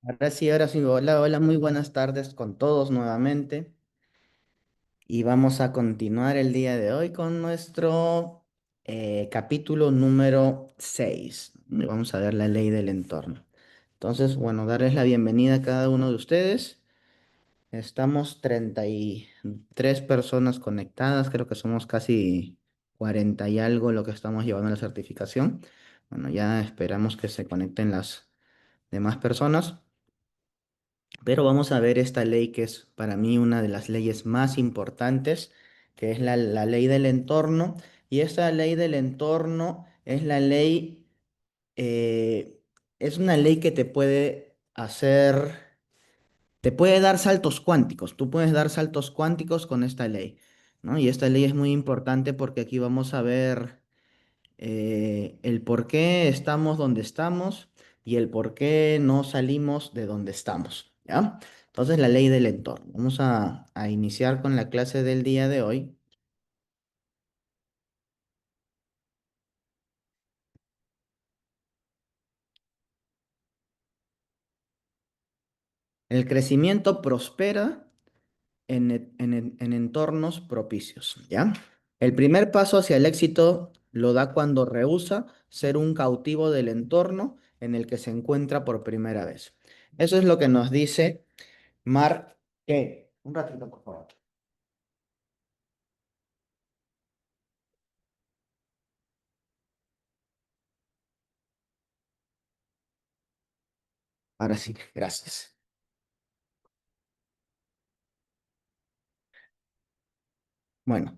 Ahora sí, hola, hola, muy buenas tardes con todos nuevamente. Y vamos a continuar el día de hoy con nuestro capítulo número 6. Vamos a ver la ley del entorno. Entonces, bueno, darles la bienvenida a cada uno de ustedes. Estamos 33 personas conectadas, creo que somos casi 40 y algo lo que estamos llevando a la certificación. Bueno, ya esperamos que se conecten las demás personas. Pero vamos a ver esta ley que es para mí una de las leyes más importantes, que es la ley del entorno. Y esta ley del entorno es la ley, eh, es una ley que te puede dar saltos cuánticos. Tú puedes dar saltos cuánticos con esta ley, ¿no? Y esta ley es muy importante porque aquí vamos a ver el por qué estamos donde estamos y el por qué no salimos de donde estamos, ¿ya? Entonces, la ley del entorno. Vamos a iniciar con la clase del día de hoy. El crecimiento prospera en entornos propicios, ¿ya? El primer paso hacia el éxito lo da cuando rehúsa ser un cautivo del entorno en el que se encuentra por primera vez. Eso es lo que nos dice Mark. Un ratito, por favor. Ahora sí, gracias. Bueno,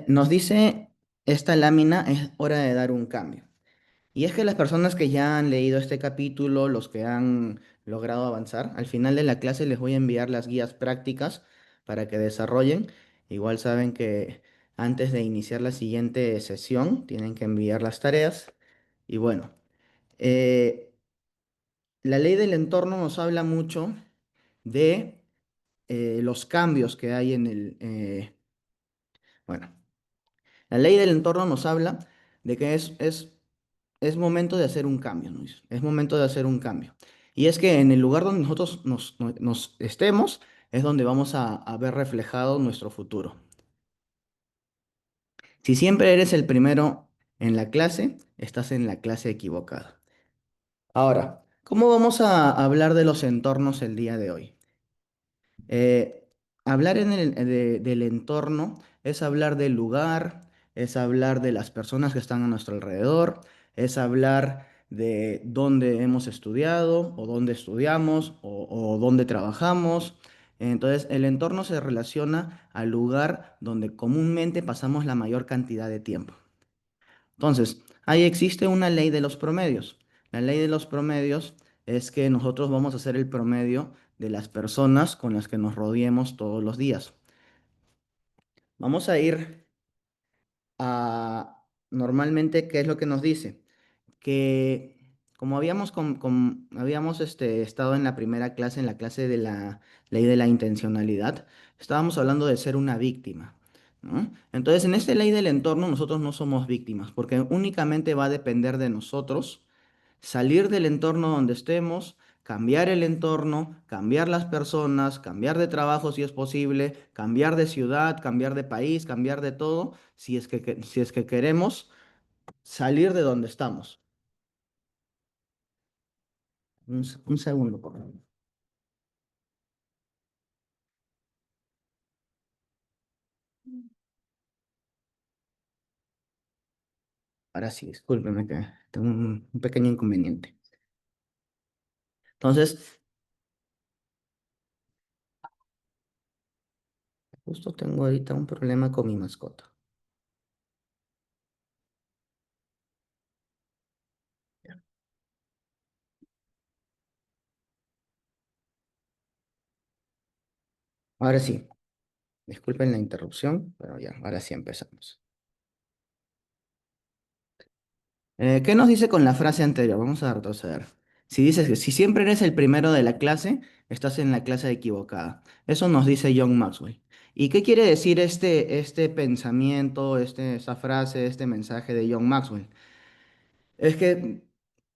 nos dice esta lámina es hora de dar un cambio. Y es que las personas que ya han leído este capítulo, los que han logrado avanzar, al final de la clase les voy a enviar las guías prácticas para que desarrollen. Igual saben que antes de iniciar la siguiente sesión tienen que enviar las tareas. Y bueno, eh, la ley del entorno nos habla mucho de los cambios que hay bueno. La ley del entorno nos habla de que es momento de hacer un cambio, ¿no? Es momento de hacer un cambio. Y es que en el lugar donde nosotros nos estemos es donde vamos a ver reflejado nuestro futuro. Si siempre eres el primero en la clase, estás en la clase equivocada. Ahora, ¿cómo vamos a hablar de los entornos el día de hoy? Eh, hablar del entorno es hablar del lugar, es hablar de las personas que están a nuestro alrededor, es hablar de dónde hemos estudiado o dónde estudiamos o dónde trabajamos. Entonces, el entorno se relaciona al lugar donde comúnmente pasamos la mayor cantidad de tiempo. Entonces, ahí existe una ley de los promedios. La ley de los promedios es que nosotros vamos a hacer el promedio de las personas con las que nos rodeemos todos los días. Vamos a ir a normalmente, ¿qué es lo que nos dice? Que como habíamos estado en la primera clase, en la clase de la ley de la intencionalidad, estábamos hablando de ser una víctima, ¿no? Entonces, en esta ley del entorno, nosotros no somos víctimas, porque únicamente va a depender de nosotros salir del entorno donde estemos, cambiar el entorno, cambiar las personas, cambiar de trabajo si es posible, cambiar de ciudad, cambiar de país, cambiar de todo, si es que queremos salir de donde estamos. Un segundo, por favor. Ahora sí, discúlpeme que tengo un pequeño inconveniente. Entonces, justo tengo ahorita un problema con mi mascota. Ahora sí, disculpen la interrupción, pero ya, ahora sí empezamos. ¿Qué nos dice con la frase anterior? Vamos a retroceder. Si dices que si siempre eres el primero de la clase, estás en la clase equivocada. Eso nos dice John Maxwell. ¿Y qué quiere decir este pensamiento, esa frase, este mensaje de John Maxwell? Es que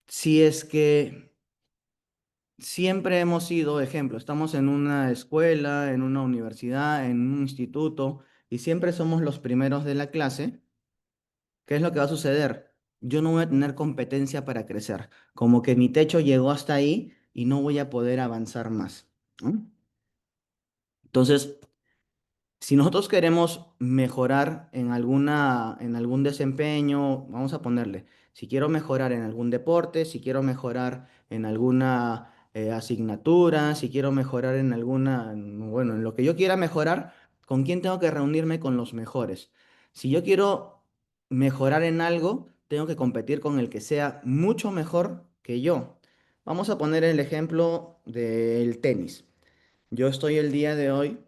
si es que siempre hemos sido, ejemplo, estamos en una escuela, en una universidad, en un instituto, y siempre somos los primeros de la clase, ¿qué es lo que va a suceder? Yo no voy a tener competencia para crecer, como que mi techo llegó hasta ahí y no voy a poder avanzar más, ¿no? Entonces, si nosotros queremos mejorar en algún desempeño, vamos a ponerle, si quiero mejorar en algún deporte, si quiero mejorar en alguna asignatura, si quiero mejorar en bueno, en lo que yo quiera mejorar, ¿con quién tengo que reunirme? Con los mejores. Si yo quiero mejorar en algo, tengo que competir con el que sea mucho mejor que yo. Vamos a poner el ejemplo del tenis. Yo estoy el día de hoy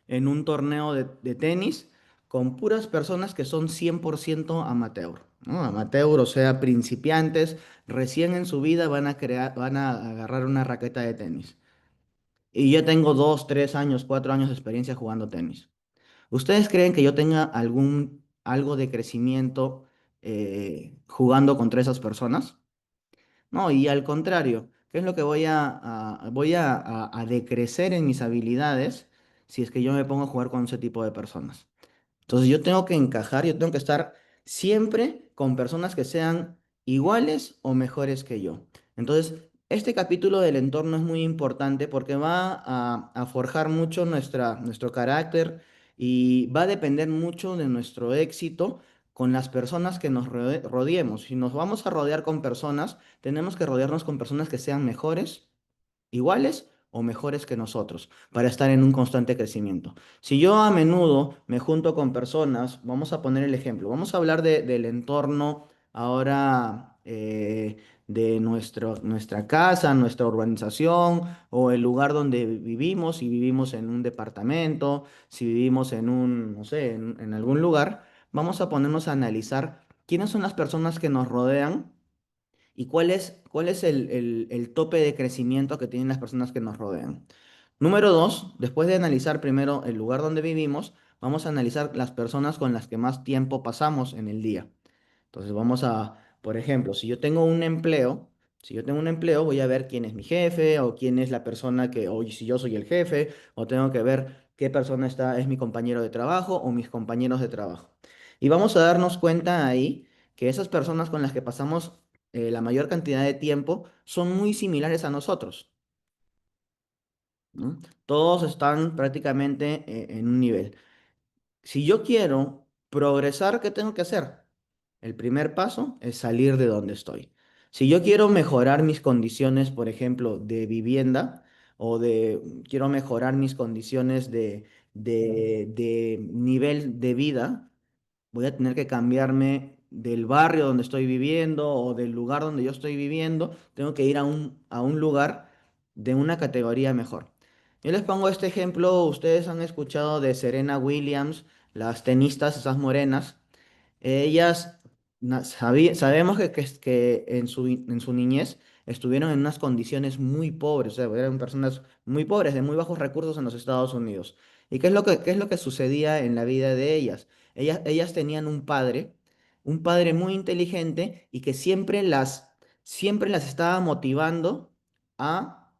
en un torneo de tenis con puras personas que son 100% amateur, ¿no? Amateur, o sea, principiantes, recién en su vida van a agarrar una raqueta de tenis. Y yo tengo 2, 3 años, 4 años de experiencia jugando tenis. ¿Ustedes creen que yo tenga algo de crecimiento jugando contra esas personas? No, y al contrario, ¿qué es lo que voy a decrecer en mis habilidades si es que yo me pongo a jugar con ese tipo de personas? Entonces yo tengo que encajar, yo tengo que estar siempre con personas que sean iguales o mejores que yo. Entonces, este capítulo del entorno es muy importante porque va a forjar mucho nuestro carácter y va a depender mucho de nuestro éxito con las personas que nos rodeemos. Si nos vamos a rodear con personas, tenemos que rodearnos con personas que sean mejores, iguales o mejores que nosotros, para estar en un constante crecimiento. Si yo a menudo me junto con personas, vamos a poner el ejemplo, vamos a hablar del entorno ahora de nuestra casa, nuestra urbanización o el lugar donde vivimos, si vivimos en un departamento, si vivimos en no sé, en algún lugar, vamos a ponernos a analizar quiénes son las personas que nos rodean y cuál es el tope de crecimiento que tienen las personas que nos rodean. Número dos, después de analizar primero el lugar donde vivimos, vamos a analizar las personas con las que más tiempo pasamos en el día. Entonces por ejemplo, si yo tengo un empleo, voy a ver quién es mi jefe o quién es la persona o si yo soy el jefe, o tengo que ver qué persona es mi compañero de trabajo o mis compañeros de trabajo. Y vamos a darnos cuenta ahí que esas personas con las que pasamos la mayor cantidad de tiempo son muy similares a nosotros, ¿no? Todos están prácticamente en un nivel. Si yo quiero progresar, ¿qué tengo que hacer? El primer paso es salir de donde estoy. Si yo quiero mejorar mis condiciones, por ejemplo, de vivienda quiero mejorar mis condiciones de nivel de vida, voy a tener que cambiarme del barrio donde estoy viviendo o del lugar donde yo estoy viviendo, tengo que ir a un lugar de una categoría mejor. Yo les pongo este ejemplo, ustedes han escuchado de Serena Williams, las tenistas, esas morenas. Ellas, sabemos que en su niñez estuvieron en unas condiciones muy pobres, o sea, eran personas muy pobres, de muy bajos recursos en los Estados Unidos. ¿Y qué es lo que sucedía en la vida de ellas? Ellas tenían un padre muy inteligente y que siempre las estaba motivando a,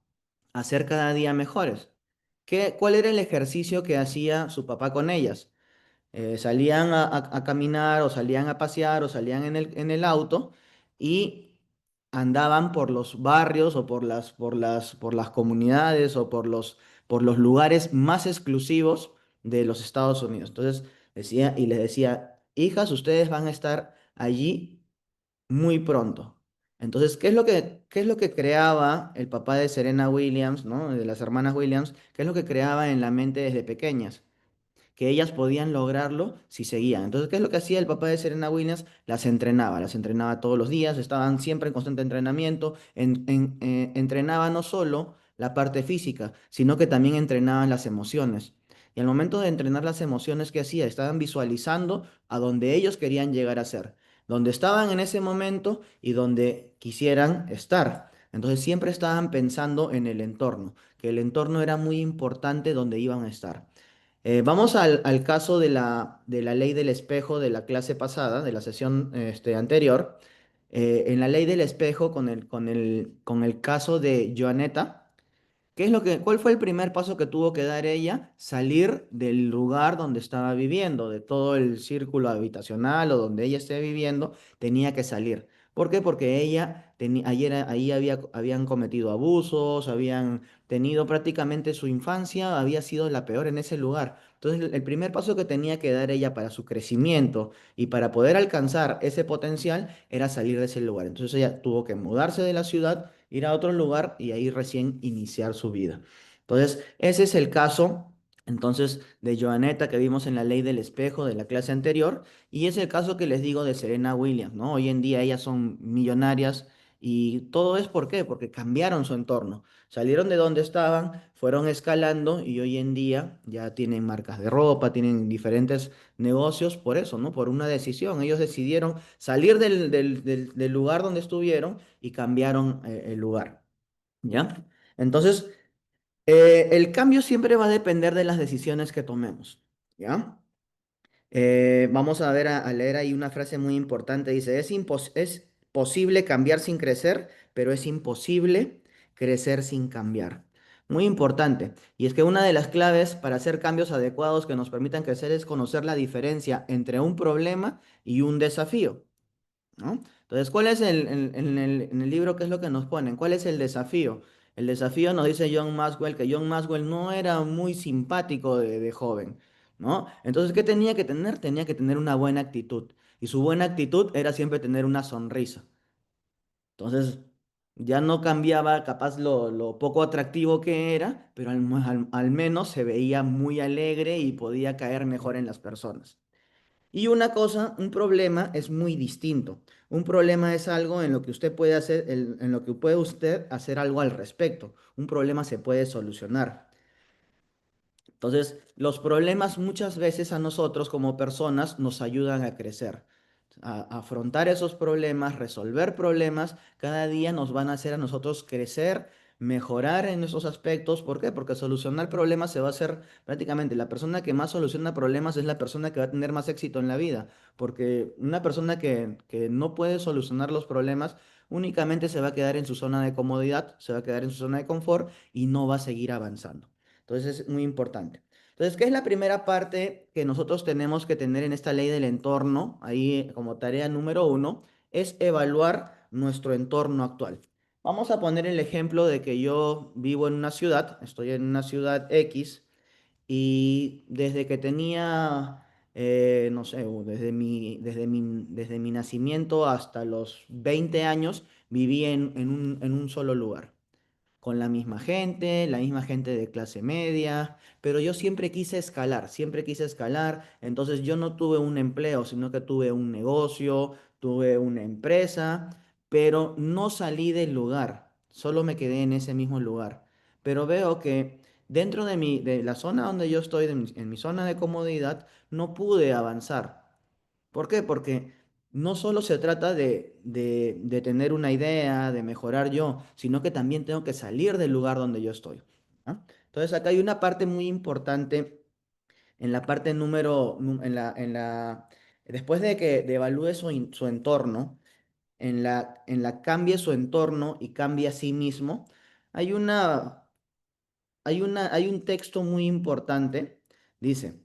a ser cada día mejores. ¿Cuál era el ejercicio que hacía su papá con ellas? Salían a caminar o salían a pasear o salían en el auto y andaban por los barrios o por las comunidades o por los lugares más exclusivos de los Estados Unidos. Entonces les decía, hijas, ustedes van a estar allí muy pronto. Entonces, ¿qué es lo que creaba el papá de Serena Williams, ¿no? De las hermanas Williams? ¿Qué es lo que creaba en la mente desde pequeñas? Que ellas podían lograrlo si seguían. Entonces, ¿qué es lo que hacía el papá de Serena Williams? Las entrenaba todos los días, estaban siempre en constante entrenamiento, entrenaba no solo la parte física, sino que también entrenaban las emociones. Y al momento de entrenar las emociones que hacía, estaban visualizando a donde ellos querían llegar a ser. donde estaban en ese momento y donde quisieran estar. Entonces siempre estaban pensando en el entorno, que el entorno era muy importante donde iban a estar. Vamos al caso de la ley del espejo de la clase pasada, de la sesión anterior. En la ley del espejo, con el caso de Joaneta. ¿Cuál fue el primer paso que tuvo que dar ella? Salir del lugar donde estaba viviendo, de todo el círculo habitacional o donde ella esté viviendo, tenía que salir. ¿Por qué? Porque ella ahí habían cometido abusos, habían tenido prácticamente su infancia, había sido la peor en ese lugar. Entonces, el primer paso que tenía que dar ella para su crecimiento y para poder alcanzar ese potencial era salir de ese lugar. Entonces, ella tuvo que mudarse de la ciudad, ir a otro lugar y ahí recién iniciar su vida. Entonces, ese es el caso, entonces, de Joaneta que vimos en la ley del espejo de la clase anterior, y es el caso que les digo de Serena Williams, ¿no? Hoy en día ellas son millonarias y todo es ¿por qué? Porque cambiaron su entorno. Salieron de donde estaban, fueron escalando y hoy en día ya tienen marcas de ropa, tienen diferentes negocios por eso, ¿no? Por una decisión. Ellos decidieron salir del lugar donde estuvieron y cambiaron el lugar, ¿ya? Entonces, el cambio siempre va a depender de las decisiones que tomemos, ¿ya? Vamos a ver, a leer ahí una frase muy importante. Dice, es posible cambiar sin crecer, pero es imposible crecer sin cambiar. Muy importante. Y es que una de las claves para hacer cambios adecuados que nos permitan crecer es conocer la diferencia entre un problema y un desafío. ¿No? Entonces, ¿cuál es en el libro, qué es lo que nos ponen? ¿Cuál es el desafío? El desafío nos dice John Maxwell que John Maxwell no era muy simpático de joven, ¿no? Entonces, ¿qué tenía que tener? Tenía que tener una buena actitud. Y su buena actitud era siempre tener una sonrisa. Entonces, ya no cambiaba capaz lo poco atractivo que era, pero al menos se veía muy alegre y podía caer mejor en las personas. Y una cosa, un problema es muy distinto. Un problema es algo en lo que usted puede hacer, en lo que puede usted hacer algo al respecto. Un problema se puede solucionar. Entonces, los problemas muchas veces a nosotros como personas nos ayudan a crecer. A afrontar esos problemas, resolver problemas, cada día nos van a hacer a nosotros crecer, mejorar en esos aspectos. ¿Por qué? Porque solucionar problemas se va a hacer prácticamente la persona que más soluciona problemas es la persona que va a tener más éxito en la vida. Porque una persona que no puede solucionar los problemas únicamente se va a quedar en su zona de comodidad, se va a quedar en su zona de confort y no va a seguir avanzando. Entonces es muy importante. Entonces, ¿qué es la primera parte que nosotros tenemos que tener en esta ley del entorno? Ahí como tarea número uno, es evaluar nuestro entorno actual. Vamos a poner el ejemplo de que yo vivo en una ciudad, estoy en una ciudad X, y desde que tenía, no sé, desde mi nacimiento hasta los 20 años, viví en un solo lugar con la misma gente de clase media, pero yo siempre quise escalar, entonces yo no tuve un empleo, sino que tuve un negocio, tuve una empresa, pero no salí del lugar, solo me quedé en ese mismo lugar. Pero veo que dentro de la zona donde yo estoy, en mi zona de comodidad, no pude avanzar. ¿Por qué? Porque no solo se trata de tener una idea, de mejorar yo, sino que también tengo que salir del lugar donde yo estoy. ¿Ah? Entonces acá hay una parte muy importante en la parte después de que evalúe su entorno, en la cambie su entorno y cambie a sí mismo, hay hay un texto muy importante, dice.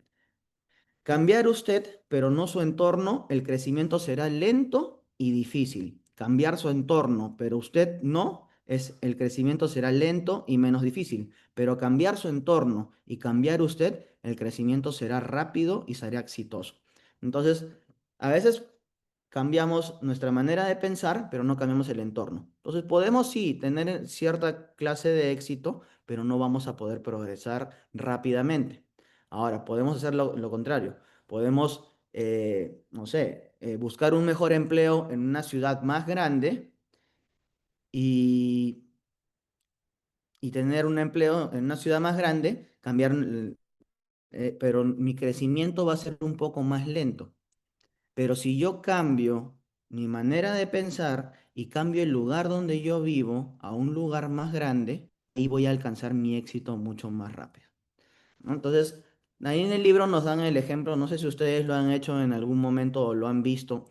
Cambiar usted, pero no su entorno, el crecimiento será lento y difícil. Cambiar su entorno, pero usted no, el crecimiento será lento y menos difícil. Pero cambiar su entorno y cambiar usted, el crecimiento será rápido y será exitoso. Entonces, a veces cambiamos nuestra manera de pensar, pero no cambiamos el entorno. Entonces, podemos sí tener cierta clase de éxito, pero no vamos a poder progresar rápidamente. Ahora, podemos hacer lo contrario. Podemos, no sé, buscar un mejor empleo en una ciudad más grande y, y tener un empleo en una ciudad más grande, pero mi crecimiento va a ser un poco más lento. Pero si yo cambio mi manera de pensar y cambio el lugar donde yo vivo a un lugar más grande, y voy a alcanzar mi éxito mucho más rápido. ¿No? Entonces, ahí en el libro nos dan el ejemplo, no sé si ustedes lo han hecho en algún momento o lo han visto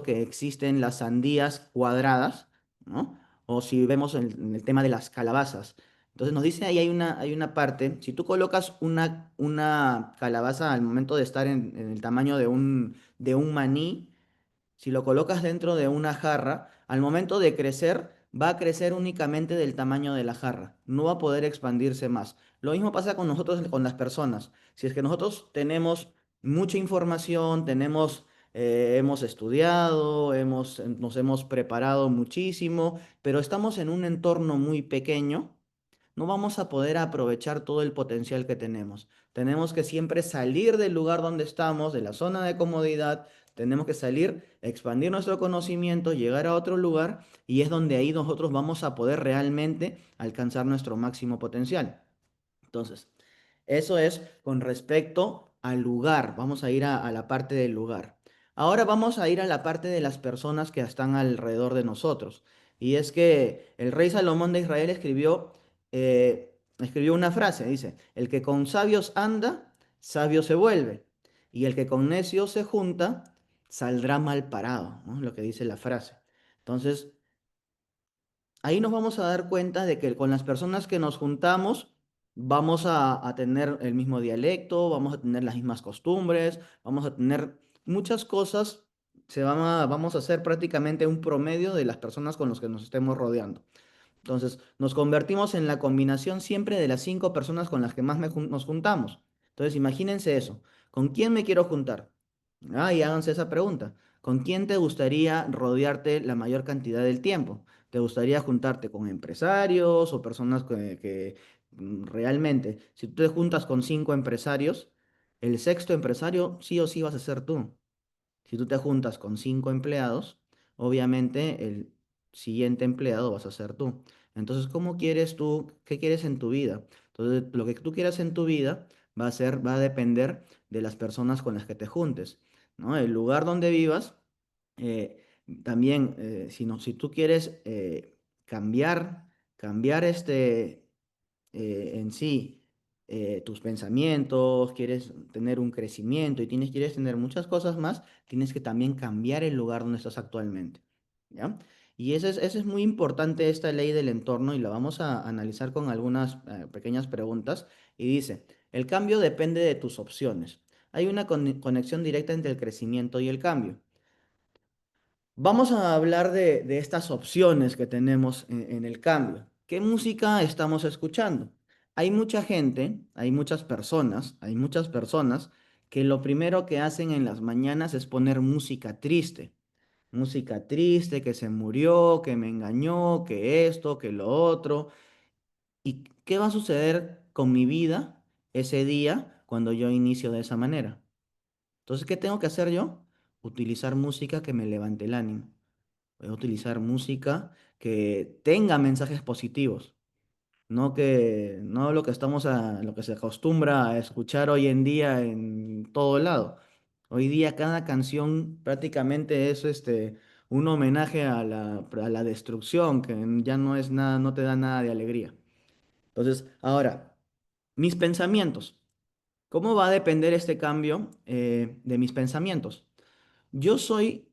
que existen las sandías cuadradas, ¿no? O si vemos en el tema de las calabazas. Entonces nos dice ahí hay una parte, si tú colocas una calabaza al momento de estar en el tamaño de un maní, si lo colocas dentro de una jarra, al momento de crecer, va a crecer únicamente del tamaño de la jarra, no va a poder expandirse más. Lo mismo pasa con nosotros, con las personas. Si es que nosotros tenemos mucha información, hemos estudiado, nos hemos preparado muchísimo, pero estamos en un entorno muy pequeño, no vamos a poder aprovechar todo el potencial que tenemos. Tenemos que siempre salir del lugar donde estamos, de la zona de comodidad, tenemos que salir, expandir nuestro conocimiento, llegar a otro lugar y es donde ahí nosotros vamos a poder realmente alcanzar nuestro máximo potencial. Entonces, eso es con respecto al lugar. Vamos a ir a la parte del lugar. Ahora vamos a ir a la parte de las personas que están alrededor de nosotros. Y es que el rey Salomón de Israel escribió una frase, dice, el que con sabios anda, sabio se vuelve. Y el que con necios se junta, saldrá mal parado, ¿no? Lo que dice la frase. Entonces, ahí nos vamos a dar cuenta de que con las personas que nos juntamos vamos a tener el mismo dialecto, vamos a tener las mismas costumbres, vamos a tener muchas cosas, vamos a hacer prácticamente un promedio de las personas con las que nos estemos rodeando. Entonces, nos convertimos en la combinación siempre de las 5 personas con las que más nos juntamos. Entonces, imagínense eso. ¿Con quién me quiero juntar? Ah, y háganse esa pregunta. ¿Con quién te gustaría rodearte la mayor cantidad del tiempo? ¿Te gustaría juntarte con empresarios o personas realmente, si tú te juntas con 5 empresarios, el sexto empresario sí o sí vas a ser tú? Si tú te juntas con 5 empleados, obviamente el siguiente empleado vas a ser tú. Entonces, ¿cómo quieres tú? ¿Qué quieres en tu vida? Entonces, lo que tú quieras en tu vida va a depender de las personas con las que te juntes, ¿no? El lugar donde vivas, eh, también, si tú quieres cambiar en sí tus pensamientos, quieres tener un crecimiento y quieres tener muchas cosas más, tienes que también cambiar el lugar donde estás actualmente, ¿ya? Y eso es muy importante, esta ley del entorno, y la vamos a analizar con algunas pequeñas preguntas. Y dice, el cambio depende de tus opciones. Hay una conexión directa entre el crecimiento y el cambio. Vamos a hablar de estas opciones que tenemos en el cambio. ¿Qué música estamos escuchando? Hay mucha gente, hay muchas personas que lo primero que hacen en las mañanas es poner música triste, que se murió, que me engañó, que esto, que lo otro. ¿Y qué va a suceder con mi vida ese día cuando yo inicio de esa manera? Entonces, ¿qué tengo que hacer yo? Utilizar música que me levante el ánimo. Voy a utilizar música que tenga mensajes positivos, no lo que se acostumbra a escuchar hoy en día en todo lado. Hoy día cada canción prácticamente es un homenaje a la destrucción, que ya no es nada, no te da nada de alegría. Entonces, ahora, mis pensamientos. ¿Cómo va a depender este cambio de mis pensamientos? Yo soy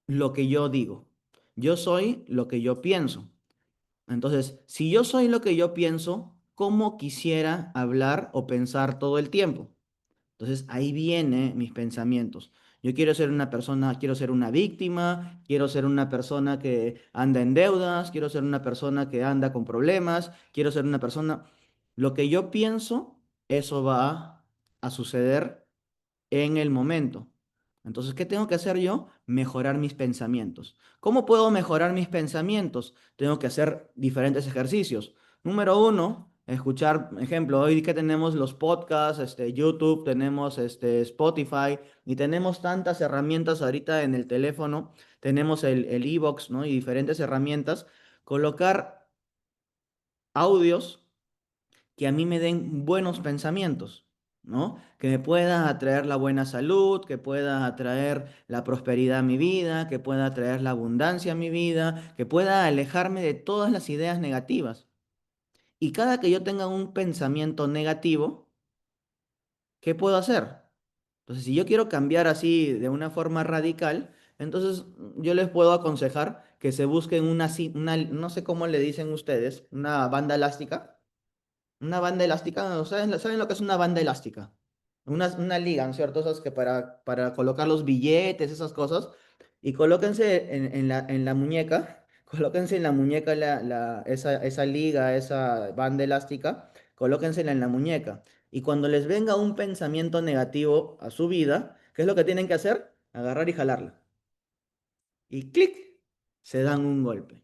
lo que yo digo. Yo soy lo que yo pienso. Entonces, si yo soy lo que yo pienso, ¿cómo quisiera hablar o pensar todo el tiempo? Entonces, ahí vienen mis pensamientos. Yo quiero ser una persona, quiero ser una víctima, quiero ser una persona que anda en deudas, quiero ser una persona que anda con problemas, quiero ser una persona... Lo que yo pienso, eso va a suceder en el momento. Entonces, ¿qué tengo que hacer yo? Mejorar mis pensamientos. ¿Cómo puedo mejorar mis pensamientos? Tengo que hacer diferentes ejercicios. Número uno, escuchar, ejemplo, hoy que tenemos los podcasts, YouTube, tenemos Spotify y tenemos tantas herramientas ahorita en el teléfono, tenemos el iVoox, ¿no? Y diferentes herramientas. Colocar audios que a mí me den buenos pensamientos. ¿no? Que me pueda atraer la buena salud, que pueda atraer la prosperidad a mi vida, que pueda atraer la abundancia a mi vida, que pueda alejarme de todas las ideas negativas. Y cada que yo tenga un pensamiento negativo, ¿qué puedo hacer? Entonces, si yo quiero cambiar así de una forma radical, entonces yo les puedo aconsejar que se busquen no sé cómo le dicen ustedes, una banda elástica. Una banda elástica, ¿no? ¿Saben lo que es una banda elástica? Una liga, ¿no es cierto? Esas que para colocar los billetes, esas cosas. Y colóquense en la muñeca, colóquense en la muñeca esa liga, esa banda elástica, colóquensela en la muñeca. Y cuando les venga un pensamiento negativo a su vida, ¿qué es lo que tienen que hacer? Agarrar y jalarla. Y clic, se dan un golpe.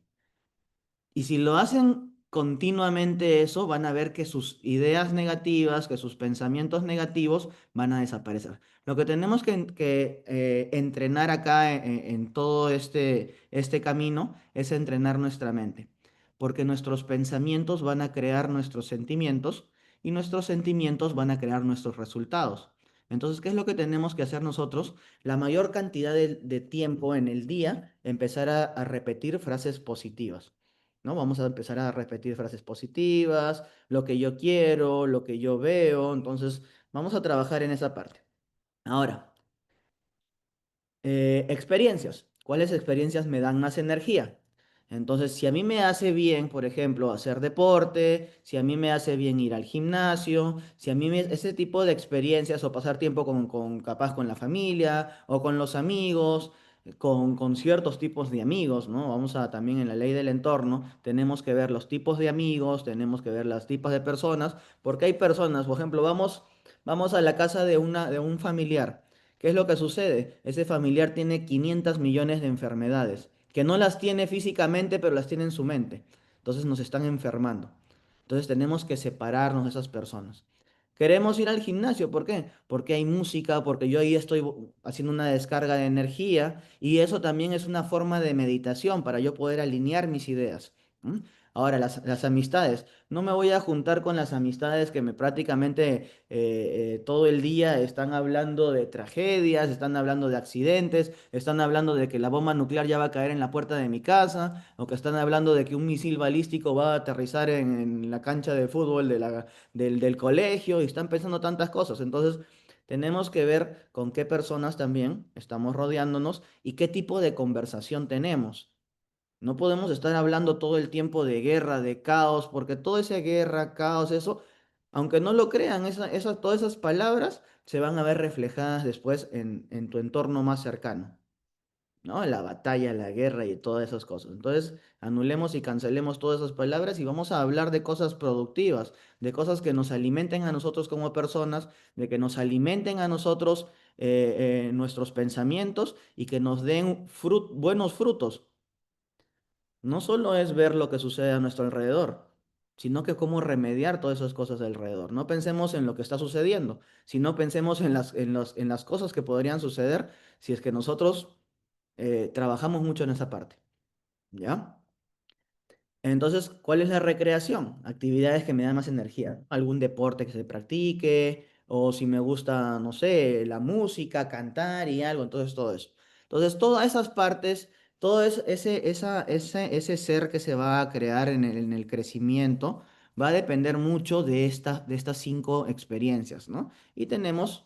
Y si lo hacen continuamente eso, van a ver que sus ideas negativas, que sus pensamientos negativos van a desaparecer. Lo que tenemos que entrenar acá en todo este camino es entrenar nuestra mente, porque nuestros pensamientos van a crear nuestros sentimientos y nuestros sentimientos van a crear nuestros resultados. Entonces, ¿qué es lo que tenemos que hacer nosotros? La mayor cantidad de tiempo en el día, empezar a repetir frases positivas. ¿No? Vamos a empezar a repetir frases positivas, lo que yo quiero, lo que yo veo, entonces vamos a trabajar en esa parte. Ahora, experiencias. ¿Cuáles experiencias me dan más energía? Entonces, si a mí me hace bien, por ejemplo, hacer deporte, si a mí me hace bien ir al gimnasio, si a ese tipo de experiencias o pasar tiempo capaz con la familia o con los amigos, con ciertos tipos de amigos, ¿no? Vamos a también en la ley del entorno, tenemos que ver los tipos de amigos, tenemos que ver los tipos de personas, porque hay personas, por ejemplo, vamos a la casa de un familiar. ¿Qué es lo que sucede? Ese familiar tiene 500 millones de enfermedades, que no las tiene físicamente, pero las tiene en su mente. Entonces nos están enfermando. Entonces tenemos que separarnos de esas personas. Queremos ir al gimnasio, ¿por qué? Porque hay música, porque yo ahí estoy haciendo una descarga de energía y eso también es una forma de meditación para yo poder alinear mis ideas. ¿M? Ahora, las amistades. No me voy a juntar con las amistades que me prácticamente todo el día están hablando de tragedias, están hablando de accidentes, están hablando de que la bomba nuclear ya va a caer en la puerta de mi casa, o que están hablando de que un misil balístico va a aterrizar en la cancha de fútbol del colegio, y están pensando tantas cosas. Entonces, tenemos que ver con qué personas también estamos rodeándonos y qué tipo de conversación tenemos. No podemos estar hablando todo el tiempo de guerra, de caos, porque toda esa guerra, caos, eso, aunque no lo crean, todas esas palabras se van a ver reflejadas después en tu entorno más cercano, ¿no? La batalla, la guerra y todas esas cosas. Entonces, anulemos y cancelemos todas esas palabras y vamos a hablar de cosas productivas, de cosas que nos alimenten a nosotros como personas, de que nos alimenten a nosotros nuestros pensamientos y que nos den buenos frutos. No solo es ver lo que sucede a nuestro alrededor, sino que cómo remediar todas esas cosas de alrededor. No pensemos en lo que está sucediendo, sino pensemos en las cosas que podrían suceder si es que nosotros trabajamos mucho en esa parte. ¿Ya? Entonces, ¿cuál es la recreación? Actividades que me dan más energía. Algún deporte que se practique, o si me gusta, no sé, la música, cantar y algo, entonces todo eso. Entonces, todas esas partes, ese ser que se va a crear en el crecimiento, va a depender mucho de estas cinco experiencias, ¿no? Y tenemos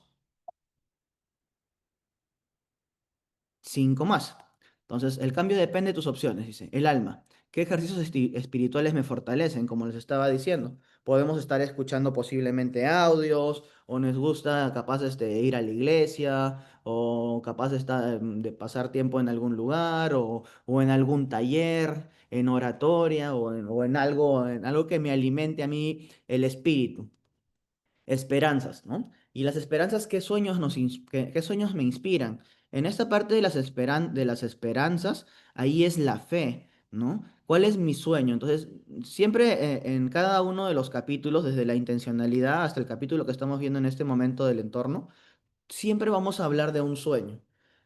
cinco más. Entonces, el cambio depende de tus opciones, dice. El alma. ¿Qué ejercicios espirituales me fortalecen? Como les estaba diciendo. Podemos estar escuchando posiblemente audios, o nos gusta capaz ir a la iglesia, o capaz de pasar tiempo en algún lugar, o en algún taller, en oratoria, o en algo que me alimente a mí el espíritu. Esperanzas, ¿no? Y las esperanzas, ¿qué sueños me inspiran? En esta parte de las esperanzas, ahí es la fe, ¿no? ¿Cuál es mi sueño? Entonces, siempre en cada uno de los capítulos, desde la intencionalidad hasta el capítulo que estamos viendo en este momento del entorno, siempre vamos a hablar de un sueño.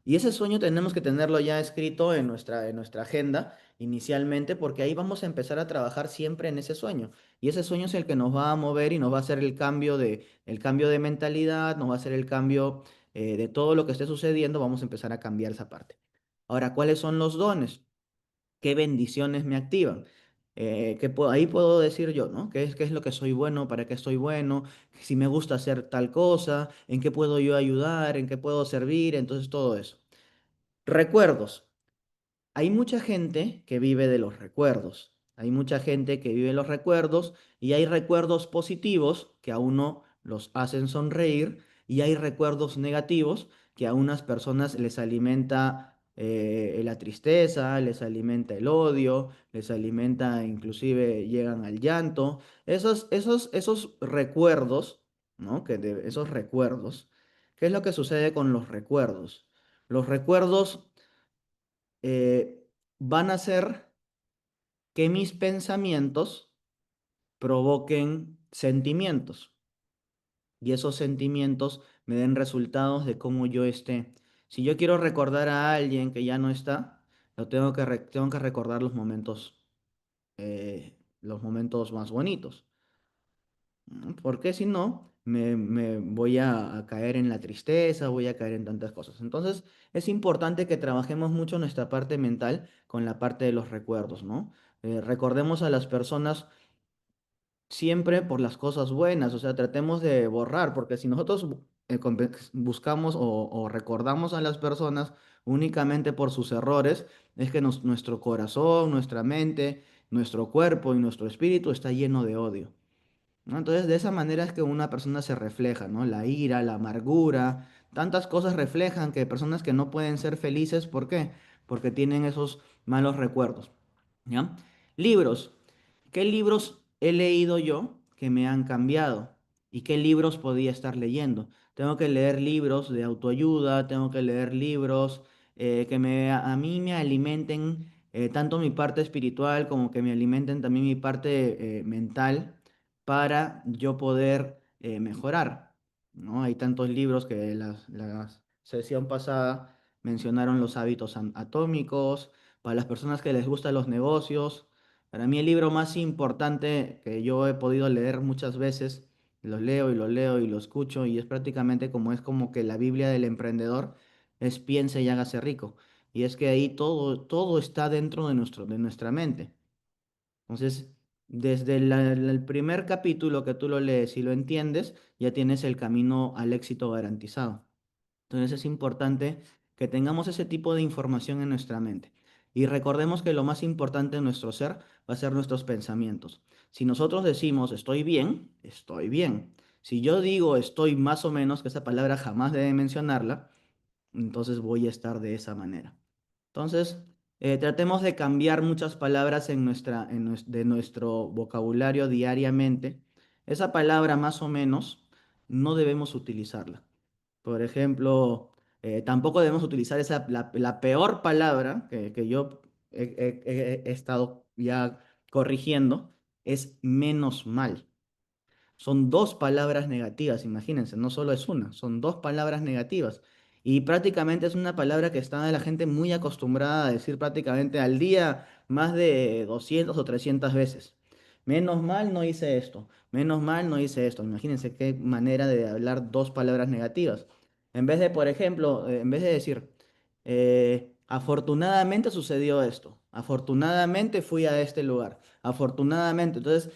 Y ese sueño tenemos que tenerlo ya escrito en nuestra agenda inicialmente, porque ahí vamos a empezar a trabajar siempre en ese sueño. Y ese sueño es el que nos va a mover y nos va a hacer el cambio de mentalidad, nos va a hacer el cambio de todo lo que esté sucediendo, vamos a empezar a cambiar esa parte. Ahora, ¿cuáles son los dones? ¿Qué bendiciones me activan? Ahí puedo decir yo, ¿no? Qué es lo que soy bueno? ¿Para qué soy bueno? Si me gusta hacer tal cosa, ¿en qué puedo yo ayudar? ¿En qué puedo servir? Entonces, todo eso. Recuerdos. Hay mucha gente que vive de los recuerdos. Hay mucha gente que vive los recuerdos y hay recuerdos positivos que a uno los hacen sonreír y hay recuerdos negativos que a unas personas les alimenta la tristeza, les alimenta el odio, les alimenta, inclusive llegan al llanto. Esos recuerdos, ¿no? Esos recuerdos, ¿qué es lo que sucede con los recuerdos? Los recuerdos van a hacer que mis pensamientos provoquen sentimientos y esos sentimientos me den resultados de cómo yo esté. Si yo quiero recordar a alguien que ya no está, tengo que recordar los momentos más bonitos. ¿No? Porque si no, me voy a caer en la tristeza, voy a caer en tantas cosas. Entonces, es importante que trabajemos mucho nuestra parte mental con la parte de los recuerdos, ¿no? Recordemos a las personas siempre por las cosas buenas, o sea, tratemos de borrar, porque si nosotros buscamos o recordamos a las personas únicamente por sus errores, es que nuestro corazón, nuestra mente, nuestro cuerpo y nuestro espíritu está lleno de odio. ¿No? Entonces, de esa manera es que una persona se refleja, ¿no? La ira, la amargura, tantas cosas reflejan que personas que no pueden ser felices, ¿por qué? Porque tienen esos malos recuerdos, ¿ya? Libros. ¿Qué libros he leído yo que me han cambiado? ¿Y qué libros podía estar leyendo? Tengo que leer libros de autoayuda, tengo que leer libros a mí me alimenten tanto mi parte espiritual como que me alimenten también mi parte mental para yo poder mejorar, ¿no? Hay tantos libros que la sesión pasada mencionaron los hábitos atómicos, para las personas que les gustan los negocios. Para mí el libro más importante que yo he podido leer muchas veces, lo leo y lo leo y lo escucho y es prácticamente como es como que la Biblia del emprendedor es piense y hágase rico. Y es que ahí todo está dentro de nuestra mente. Entonces, desde el primer capítulo que tú lo lees y lo entiendes, ya tienes el camino al éxito garantizado. Entonces es importante que tengamos ese tipo de información en nuestra mente. Y recordemos que lo más importante en nuestro ser va a ser nuestros pensamientos. Si nosotros decimos estoy bien, estoy bien. Si yo digo estoy más o menos, que esa palabra jamás debe mencionarla, entonces voy a estar de esa manera. Entonces, tratemos de cambiar muchas palabras de nuestro vocabulario diariamente. Esa palabra más o menos no debemos utilizarla. Por ejemplo, tampoco debemos utilizar la peor palabra que yo he estado ya corrigiendo, es menos mal. Son dos palabras negativas, imagínense, no solo es una, son dos palabras negativas. Y prácticamente es una palabra que está la gente muy acostumbrada a decir prácticamente al día más de 200 o 300 veces. Menos mal no hice esto, menos mal no hice esto. Imagínense qué manera de hablar dos palabras negativas. En vez de, por ejemplo, en vez de decir, afortunadamente sucedió esto, afortunadamente fui a este lugar, afortunadamente. Entonces,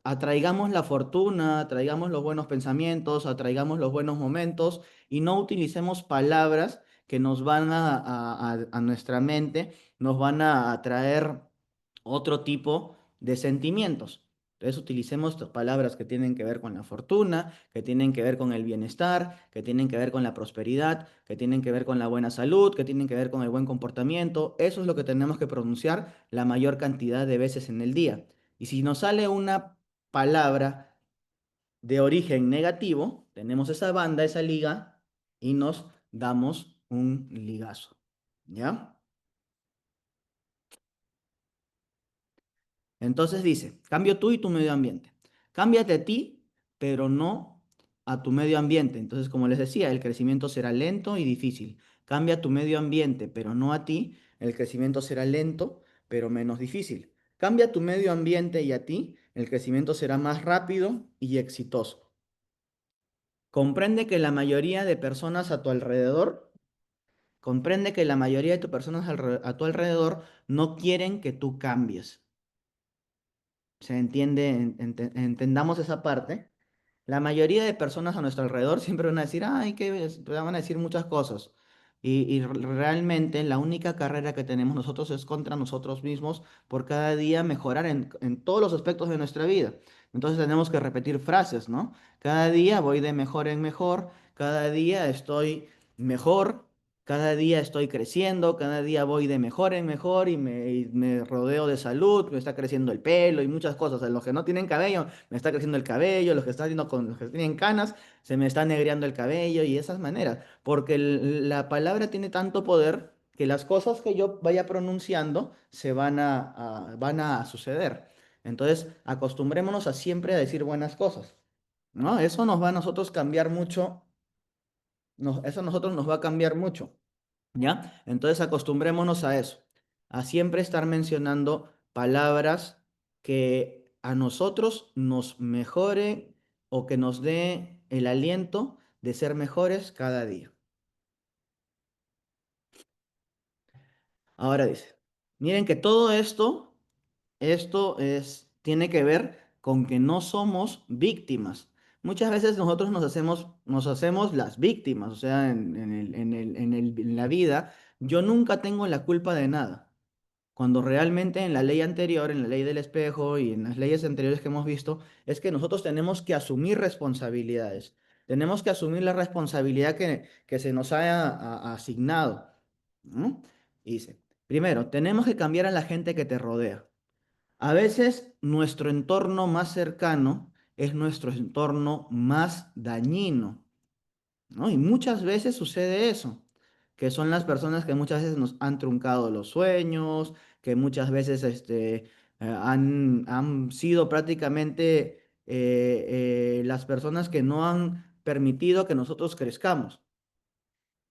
atraigamos la fortuna, atraigamos los buenos pensamientos, atraigamos los buenos momentos y no utilicemos palabras que nos van a nuestra mente, nos van a atraer otro tipo de sentimientos. Entonces utilicemos palabras que tienen que ver con la fortuna, que tienen que ver con el bienestar, que tienen que ver con la prosperidad, que tienen que ver con la buena salud, que tienen que ver con el buen comportamiento. Eso es lo que tenemos que pronunciar la mayor cantidad de veces en el día. Y si nos sale una palabra de origen negativo, tenemos esa banda, esa liga, y nos damos un ligazo. ¿Ya? Entonces dice, cambio tú y tu medio ambiente. Cámbiate a ti, pero no a tu medio ambiente. Entonces, como les decía, el crecimiento será lento y difícil. Cambia tu medio ambiente, pero no a ti, el crecimiento será lento, pero menos difícil. Cambia tu medio ambiente y a ti, el crecimiento será más rápido y exitoso. Comprende que la mayoría de personas a tu alrededor, comprende que la mayoría de tus personas a tu alrededor no quieren que tú cambies. ¿Se entiende? Entendamos esa parte. La mayoría de personas a nuestro alrededor siempre van a decir, ay, van a decir muchas cosas. Realmente la única carrera que tenemos nosotros es contra nosotros mismos por cada día mejorar en todos los aspectos de nuestra vida. Entonces tenemos que repetir frases, ¿no? Cada día voy de mejor en mejor, cada día estoy mejor, cada día estoy creciendo, cada día voy de mejor en mejor y me rodeo de salud, me está creciendo el pelo y muchas cosas. A los que no tienen cabello, me está creciendo el cabello, los que tienen canas, se me está negreando el cabello y esas maneras. Porque la palabra tiene tanto poder que las cosas que yo vaya pronunciando van a suceder. Entonces, acostumbrémonos a siempre a decir buenas cosas, ¿no? Eso nos va a nosotros cambiar mucho, eso a nosotros nos va a cambiar mucho. ¿Ya? Entonces acostumbrémonos a eso, a siempre estar mencionando palabras que a nosotros nos mejore o que nos dé el aliento de ser mejores cada día. Ahora dice, miren que todo tiene que ver con que no somos víctimas. Muchas veces nosotros nos hacemos las víctimas, o sea, en la vida, yo nunca tengo la culpa de nada. Cuando realmente en la ley anterior, en la ley del espejo y en las leyes anteriores que hemos visto, es que nosotros tenemos que asumir responsabilidades. Tenemos que asumir la responsabilidad que se nos haya asignado, ¿no? Y dice, primero, tenemos que cambiar a la gente que te rodea. A veces nuestro entorno más cercano es nuestro entorno más dañino, ¿no? Y muchas veces sucede eso, que son las personas que muchas veces nos han truncado los sueños, que muchas veces han sido prácticamente las personas que no han permitido que nosotros crezcamos.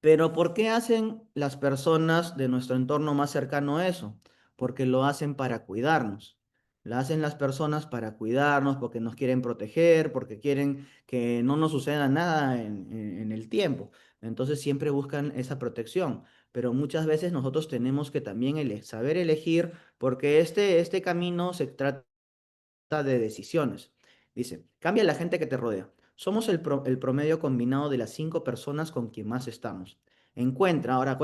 Pero ¿por qué hacen las personas de nuestro entorno más cercano eso? Porque lo hacen para cuidarnos. Lo hacen las personas para cuidarnos, porque nos quieren proteger, porque quieren que no nos suceda nada en el tiempo. Entonces siempre buscan esa protección. Pero muchas veces nosotros tenemos que también saber elegir, porque este camino se trata de decisiones. Dice, cambia la gente que te rodea. Somos el promedio combinado de las 5 personas con quien más estamos. Encuentra, ahora,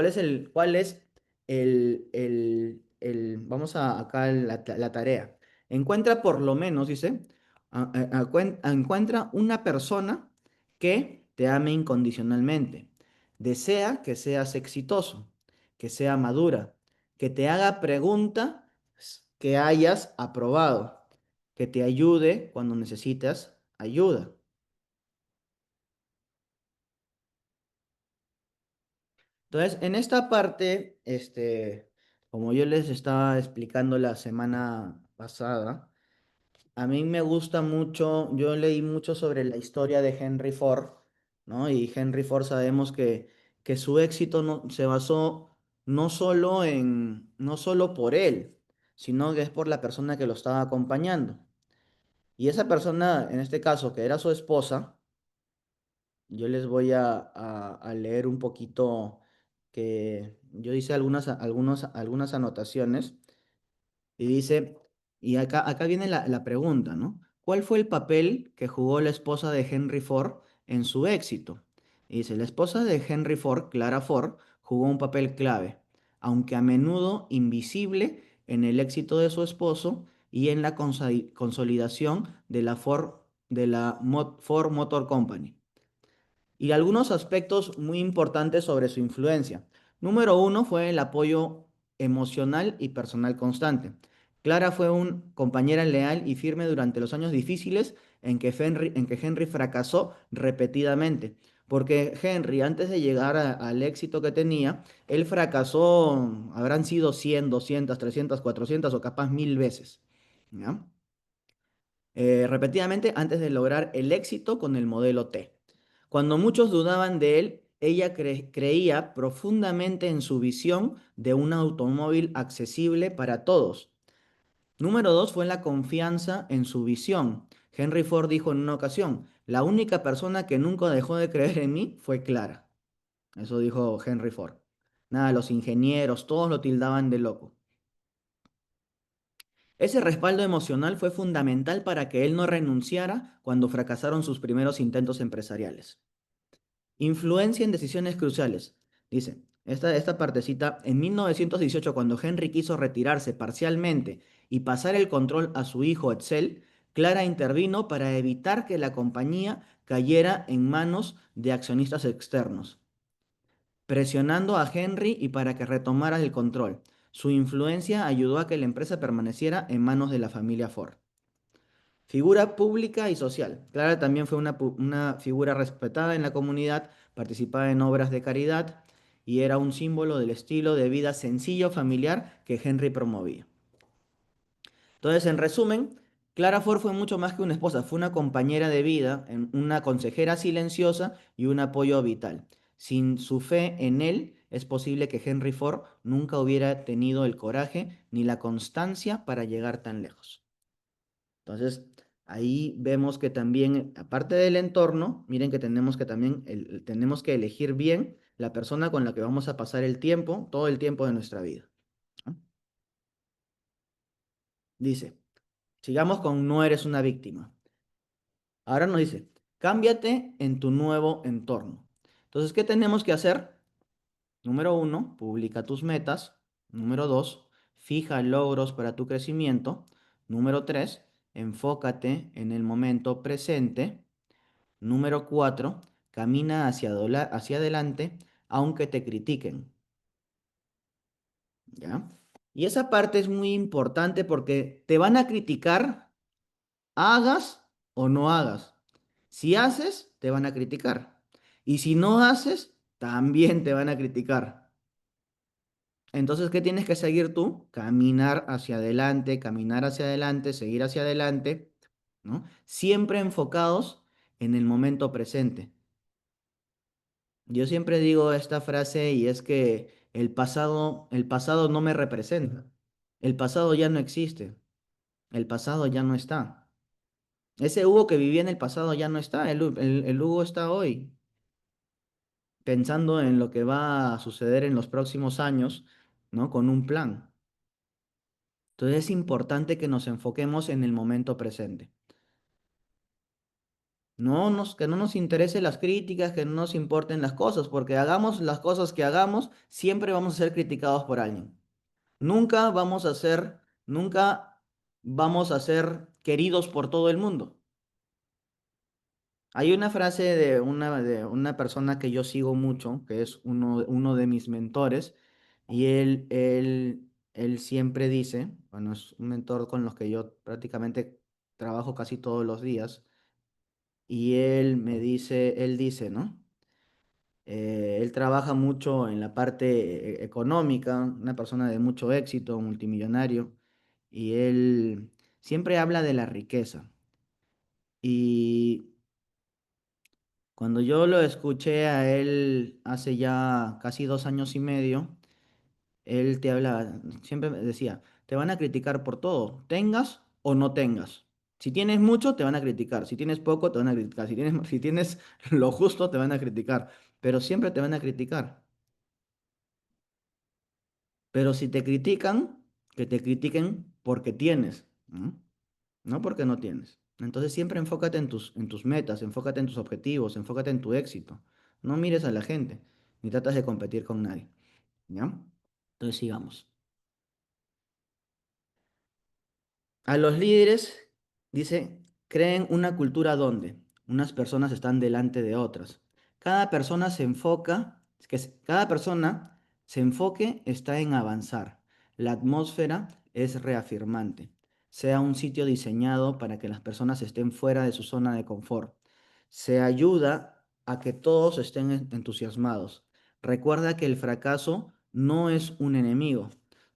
vamos a acá la tarea. Encuentra por lo menos, dice, encuentra una persona que te ame incondicionalmente. Desea que seas exitoso, que sea madura, que te haga preguntas que hayas aprobado, que te ayude cuando necesitas ayuda. Entonces, en esta parte, como yo les estaba explicando la semana pasada, a mí me gusta mucho, yo leí mucho sobre la historia de Henry Ford, ¿no? Y Henry Ford sabemos que su éxito no, se basó no solo por él, sino que es por la persona que lo estaba acompañando. Y esa persona, en este caso, que era su esposa, yo les voy a leer un poquito que yo hice algunas anotaciones y dice, y acá viene la pregunta, ¿no? ¿Cuál fue el papel que jugó la esposa de Henry Ford en su éxito? Y dice, la esposa de Henry Ford, Clara Ford, jugó un papel clave, aunque a menudo invisible, en el éxito de su esposo y en la consolidación de la Ford Motor Company y algunos aspectos muy importantes sobre su influencia. Número uno fue el apoyo emocional y personal constante. Clara fue una compañera leal y firme durante los años difíciles en que Henry fracasó repetidamente. Porque Henry, antes de llegar al éxito que tenía, él fracasó, habrán sido 100, 200, 300, 400 o capaz 1000 veces. ¿Ya? Repetidamente antes de lograr el éxito con el modelo T. Cuando muchos dudaban de él, ella creía profundamente en su visión de un automóvil accesible para todos. Número dos fue la confianza en su visión. Henry Ford dijo en una ocasión, la única persona que nunca dejó de creer en mí fue Clara. Eso dijo Henry Ford. Nada, los ingenieros, todos lo tildaban de loco. Ese respaldo emocional fue fundamental para que él no renunciara cuando fracasaron sus primeros intentos empresariales. Influencia en decisiones cruciales. Dice, esta partecita, en 1918, cuando Henry quiso retirarse parcialmente y pasar el control a su hijo Edsel, Clara intervino para evitar que la compañía cayera en manos de accionistas externos, presionando a Henry y para que retomara el control. Su influencia ayudó a que la empresa permaneciera en manos de la familia Ford. Figura pública y social. Clara también fue una figura respetada en la comunidad, participaba en obras de caridad y era un símbolo del estilo de vida sencillo familiar que Henry promovía. Entonces, en resumen, Clara Ford fue mucho más que una esposa, fue una compañera de vida, una consejera silenciosa y un apoyo vital. Sin su fe en él, es posible que Henry Ford nunca hubiera tenido el coraje ni la constancia para llegar tan lejos. Entonces, ahí vemos que también, aparte del entorno, miren que tenemos que también tenemos que elegir bien la persona con la que vamos a pasar el tiempo, todo el tiempo de nuestra vida. ¿No? Dice, sigamos con no eres una víctima. Ahora nos dice, cámbiate en tu nuevo entorno. Entonces, ¿qué tenemos que hacer? Número uno, publica tus metas. Número dos, fija logros para tu crecimiento. Número tres, enfócate en el momento presente. Número 4, camina hacia adelante aunque te critiquen, ¿ya? Y esa parte es muy importante porque te van a criticar, hagas o no hagas. Si haces, te van a criticar. Y si no haces, también te van a criticar. Entonces, ¿qué tienes que seguir tú? Caminar hacia adelante, seguir hacia adelante, ¿no? Siempre enfocados en el momento presente. Yo siempre digo esta frase y es que el pasado no me representa. El pasado ya no existe. El pasado ya no está. Ese Hugo que vivía en el pasado ya no está. El Hugo está hoy, pensando en lo que va a suceder en los próximos años, ¿no? Con un plan. Entonces es importante que nos enfoquemos en el momento presente. Que no nos interesen las críticas, que no nos importen las cosas, porque hagamos las cosas que hagamos, siempre vamos a ser criticados por alguien. Nunca vamos a ser queridos por todo el mundo. Hay una frase de una persona que yo sigo mucho, que es uno de mis mentores, y él siempre dice, bueno, es un mentor con los que yo prácticamente trabajo casi todos los días, y él dice, ¿no? Él trabaja mucho en la parte económica, una persona de mucho éxito, multimillonario, y él siempre habla de la riqueza. Y cuando yo lo escuché a él hace ya casi 2 años y medio, él te habla, siempre me decía, te van a criticar por todo, tengas o no tengas. Si tienes mucho, te van a criticar. Si tienes poco, te van a criticar. Si tienes lo justo, te van a criticar. Pero siempre te van a criticar. Pero si te critican, que te critiquen porque tienes, ¿no? No porque no tienes. Entonces siempre enfócate en tus metas, enfócate en tus objetivos, enfócate en tu éxito. No mires a la gente, ni tratas de competir con nadie, ¿ya? Entonces sigamos. A los líderes, dice, creen una cultura donde unas personas están delante de otras. Cada persona se enfoca, cada persona se enfoque está en avanzar. La atmósfera es reafirmante. Sea un sitio diseñado para que las personas estén fuera de su zona de confort. Se ayuda a que todos estén entusiasmados. Recuerda que el fracaso no es un enemigo.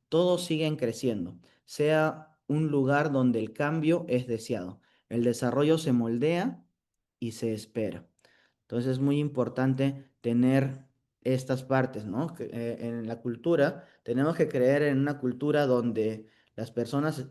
Todos siguen creciendo. Sea un lugar donde el cambio es deseado. El desarrollo se moldea y se espera. Entonces es muy importante tener estas partes, ¿no? En la cultura tenemos que creer en una cultura donde las personas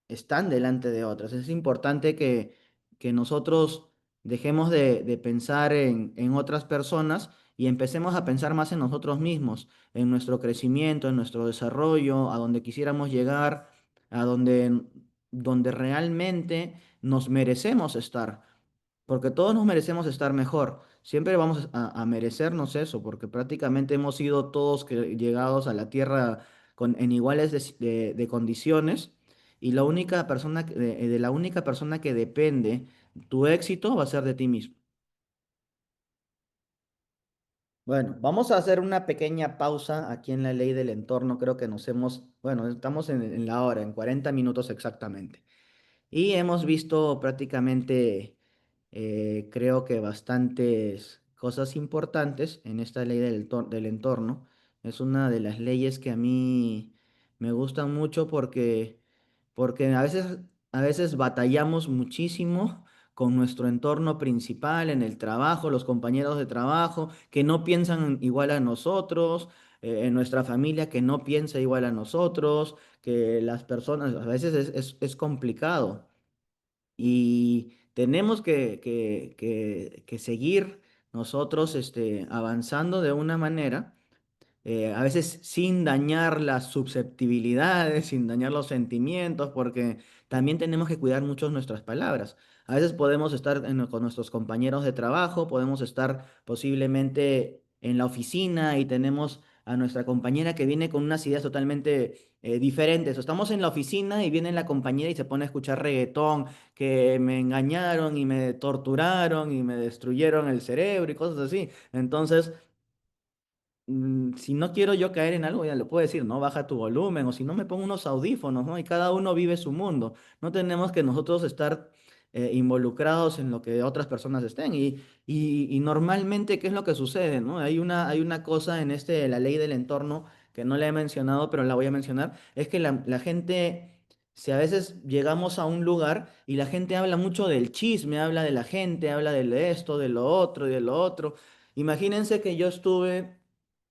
están delante de otras. Es importante que nosotros dejemos de pensar en otras personas y empecemos a pensar más en nosotros mismos, en nuestro crecimiento, en nuestro desarrollo, a donde quisiéramos llegar, a donde realmente nos merecemos estar. Porque todos nos merecemos estar mejor. Siempre vamos a merecernos eso, porque prácticamente hemos sido todos llegados a la tierra en iguales de condiciones. Y la única persona, de la única persona que depende tu éxito va a ser de ti mismo. Bueno, vamos a hacer una pequeña pausa aquí en la ley del entorno. Creo que bueno, estamos en la hora, en 40 minutos exactamente. Y hemos visto prácticamente, creo que bastantes cosas importantes en esta ley del entorno. Es una de las leyes que a mí me gustan mucho porque a veces batallamos muchísimo con nuestro entorno principal en el trabajo, los compañeros de trabajo que no piensan igual a nosotros, en nuestra familia que no piensa igual a nosotros, que las personas, a veces es complicado y tenemos que seguir nosotros avanzando de una manera a veces sin dañar las susceptibilidades, sin dañar los sentimientos, porque también tenemos que cuidar mucho nuestras palabras. A veces podemos estar con nuestros compañeros de trabajo, podemos estar posiblemente en la oficina y tenemos a nuestra compañera que viene con unas ideas totalmente diferentes. O estamos en la oficina y viene la compañera y se pone a escuchar reggaetón, que me engañaron y me torturaron y me destruyeron el cerebro y cosas así. Entonces si no quiero yo caer en algo, ya le puedo decir, no, baja tu volumen, o si no me pongo unos audífonos, ¿no? Y cada uno vive su mundo. No tenemos que nosotros estar involucrados en lo que otras personas estén. Y normalmente, ¿qué es lo que sucede, no? Hay una cosa en la ley del entorno que no le he mencionado, pero la voy a mencionar, es que la gente, si a veces llegamos a un lugar y la gente habla mucho del chisme, habla de la gente, habla de esto, de lo otro y de lo otro. Imagínense que yo estuve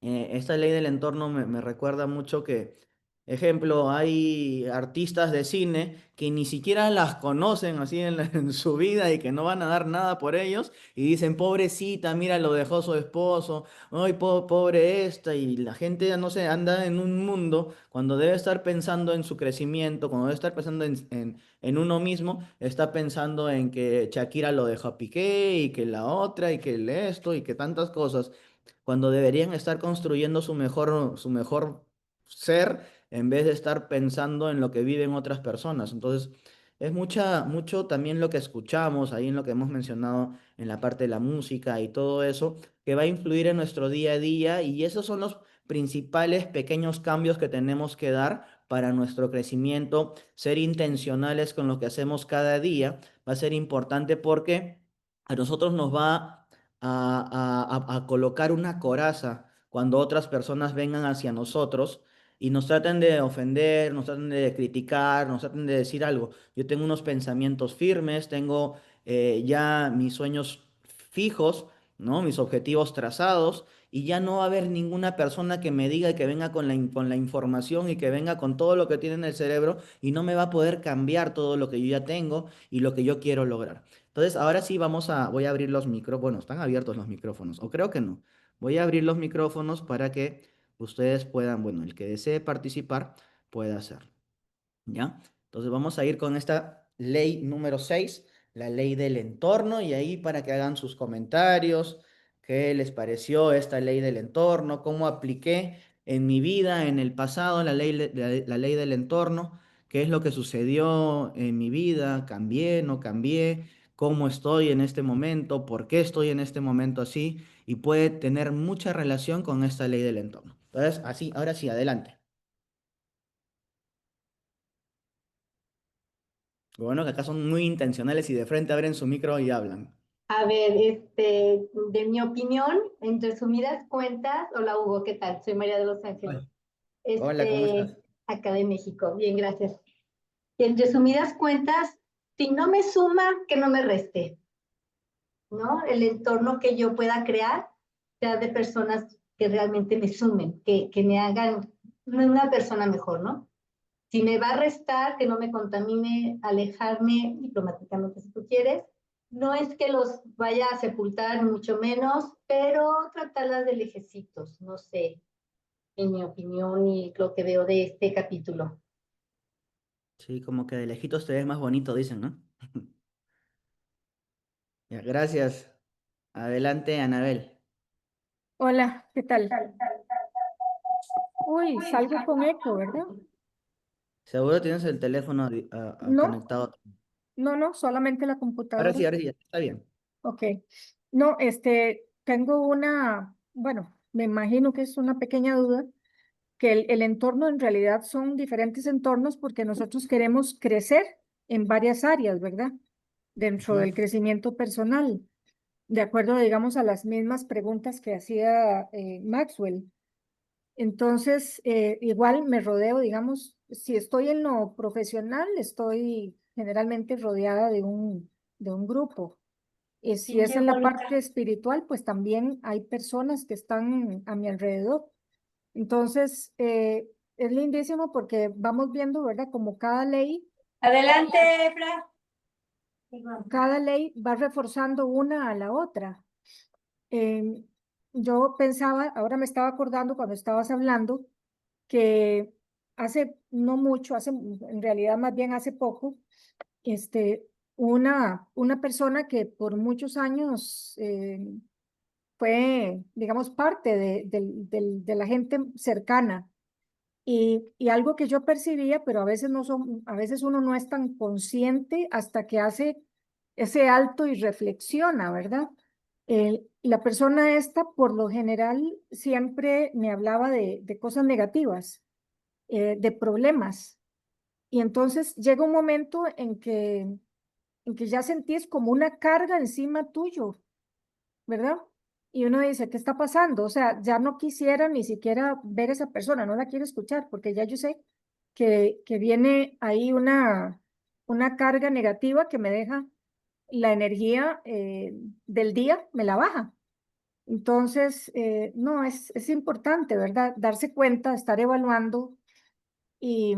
esta ley del entorno me recuerda mucho que, ejemplo, hay artistas de cine que ni siquiera las conocen así en su vida y que no van a dar nada por ellos y dicen, pobrecita, mira, lo dejó su esposo, ay, pobre esta, y la gente, no sé, anda en un mundo cuando debe estar pensando en su crecimiento, cuando debe estar pensando en uno mismo, está pensando en que Shakira lo dejó a Piqué y que la otra y que esto y que tantas cosas cuando deberían estar construyendo su mejor ser en vez de estar pensando en lo que viven otras personas. Entonces, es mucho también lo que escuchamos, ahí en lo que hemos mencionado en la parte de la música y todo eso, que va a influir en nuestro día a día y esos son los principales pequeños cambios que tenemos que dar para nuestro crecimiento, ser intencionales con lo que hacemos cada día, va a ser importante porque a nosotros nos va a colocar una coraza cuando otras personas vengan hacia nosotros y nos traten de ofender, nos traten de criticar, nos traten de decir algo. Yo tengo unos pensamientos firmes, tengo ya mis sueños fijos, ¿no? Mis objetivos trazados. Y ya no va a haber ninguna persona que me diga que venga con con la información y que venga con todo lo que tiene en el cerebro y no me va a poder cambiar todo lo que yo ya tengo y lo que yo quiero lograr. Entonces, ahora sí voy a abrir los micrófonos. Bueno, están abiertos los micrófonos, o creo que no. Voy a abrir los micrófonos para que ustedes puedan, bueno, el que desee participar pueda hacerlo. ¿Ya? Entonces vamos a ir con esta ley número 6, la ley del entorno, y ahí para que hagan sus comentarios, qué les pareció esta ley del entorno, cómo apliqué en mi vida, en el pasado, la ley del entorno, qué es lo que sucedió en mi vida, cambié, no cambié, cómo estoy en este momento, por qué estoy en este momento así, y puede tener mucha relación con esta ley del entorno. Entonces, así, ahora sí, adelante. Bueno, que acá son muy intencionales y de frente abren su micro y hablan. A ver, de mi opinión, en resumidas cuentas, hola Hugo, ¿qué tal? Soy María de los Ángeles, Hola. Hola, ¿cómo estás? acá de México. Bien, gracias. En resumidas cuentas, si no me suma, que no me reste. ¿no? El entorno que yo pueda crear sea de personas que realmente me sumen, que me hagan una persona mejor, ¿no? Si me va a restar, que no me contamine, alejarme diplomáticamente si tú quieres. No es que los vaya a sepultar, ni mucho menos, pero tratarlas de lejecitos, no sé, en mi opinión y lo que veo de este capítulo. Sí, como que de lejitos te ves más bonito, dicen, ¿no? Ya, gracias. Adelante, Anabel. Hola, ¿qué tal? Uy, salgo con eco, ¿verdad? Seguro tienes el teléfono No, conectado. no, solamente la computadora. Ahora sí, ya está bien. Ok. No, tengo bueno, me imagino que es una pequeña duda, que el entorno en realidad son diferentes entornos porque nosotros queremos crecer en varias áreas, ¿verdad? Dentro Ujú. del crecimiento personal, de acuerdo, digamos, a las mismas preguntas que hacía Maxwell. Entonces, igual me rodeo, digamos, si estoy en lo profesional, estoy generalmente rodeada de un grupo. Y si ¿Quién es en llegó, la Luca? parte espiritual, pues también hay personas que están a mi alrededor. Entonces, es lindísimo porque vamos viendo, ¿verdad? Como Adelante, Efra. cada ley va reforzando una a la otra. Em, yo pensaba, ahora me estaba acordando cuando estabas hablando, que hace no mucho, en realidad más bien hace poco, este, una persona que por muchos años fue, digamos, parte de la gente cercana y algo que yo percibía, pero a veces a veces uno no es tan consciente hasta que hace ese alto y reflexiona, ¿verdad? La persona esta, por lo general, siempre me hablaba de cosas negativas, de problemas. Y entonces llega un momento en que ya sentís como una carga encima tuyo, ¿verdad? Y uno dice, ¿qué está pasando? O sea, ya no quisiera ni siquiera ver a esa persona, no la quiero escuchar, porque ya yo sé que viene ahí una carga negativa que me deja la energía del día, me la baja. Entonces, no, es importante, ¿verdad? Darse cuenta, estar evaluando y,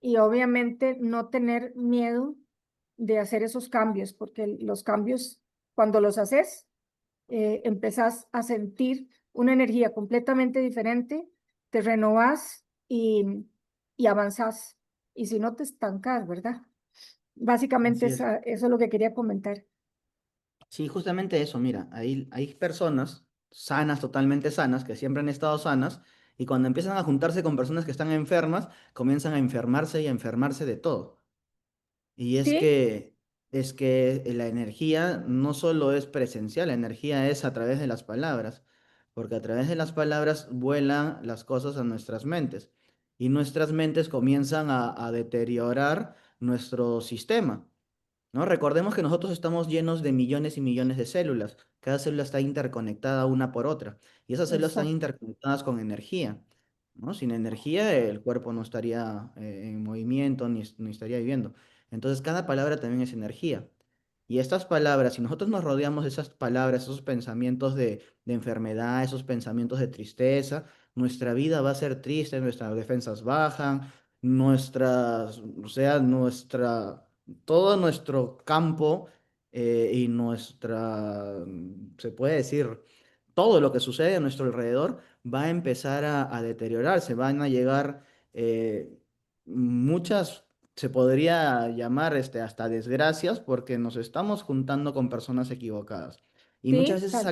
y obviamente no tener miedo de hacer esos cambios, porque los cambios, cuando los haces, empezás a sentir una energía completamente diferente, te renovás y avanzás. Y si no, te estancas, ¿verdad? Básicamente Así es. eso es lo que quería comentar. Sí, justamente eso, mira, hay personas sanas, totalmente sanas, que siempre han estado sanas, y cuando empiezan a juntarse con personas que están enfermas, comienzan a enfermarse y a enfermarse de todo. Y ¿Sí? es que la energía no solo es presencial, la energía es a través de las palabras, porque a través de las palabras vuelan las cosas a nuestras mentes, y nuestras mentes comienzan a deteriorar nuestro sistema. ¿No? Recordemos que nosotros estamos llenos de millones y millones de células. Cada célula está interconectada una por otra. Y esas células están Exacto. interconectadas con energía. ¿No? Sin energía el cuerpo no estaría en movimiento ni estaría viviendo. Entonces cada palabra también es energía. Y estas palabras, si nosotros nos rodeamos de esas palabras, esos pensamientos de enfermedad, esos pensamientos de tristeza, nuestra vida va a ser triste, nuestras defensas bajan, o sea, todo nuestro campo y se puede decir, todo lo que sucede a nuestro alrededor va a empezar a deteriorarse, van a llegar muchas, se podría llamar hasta desgracias porque nos estamos juntando con personas equivocadas. Y Sí, muchas veces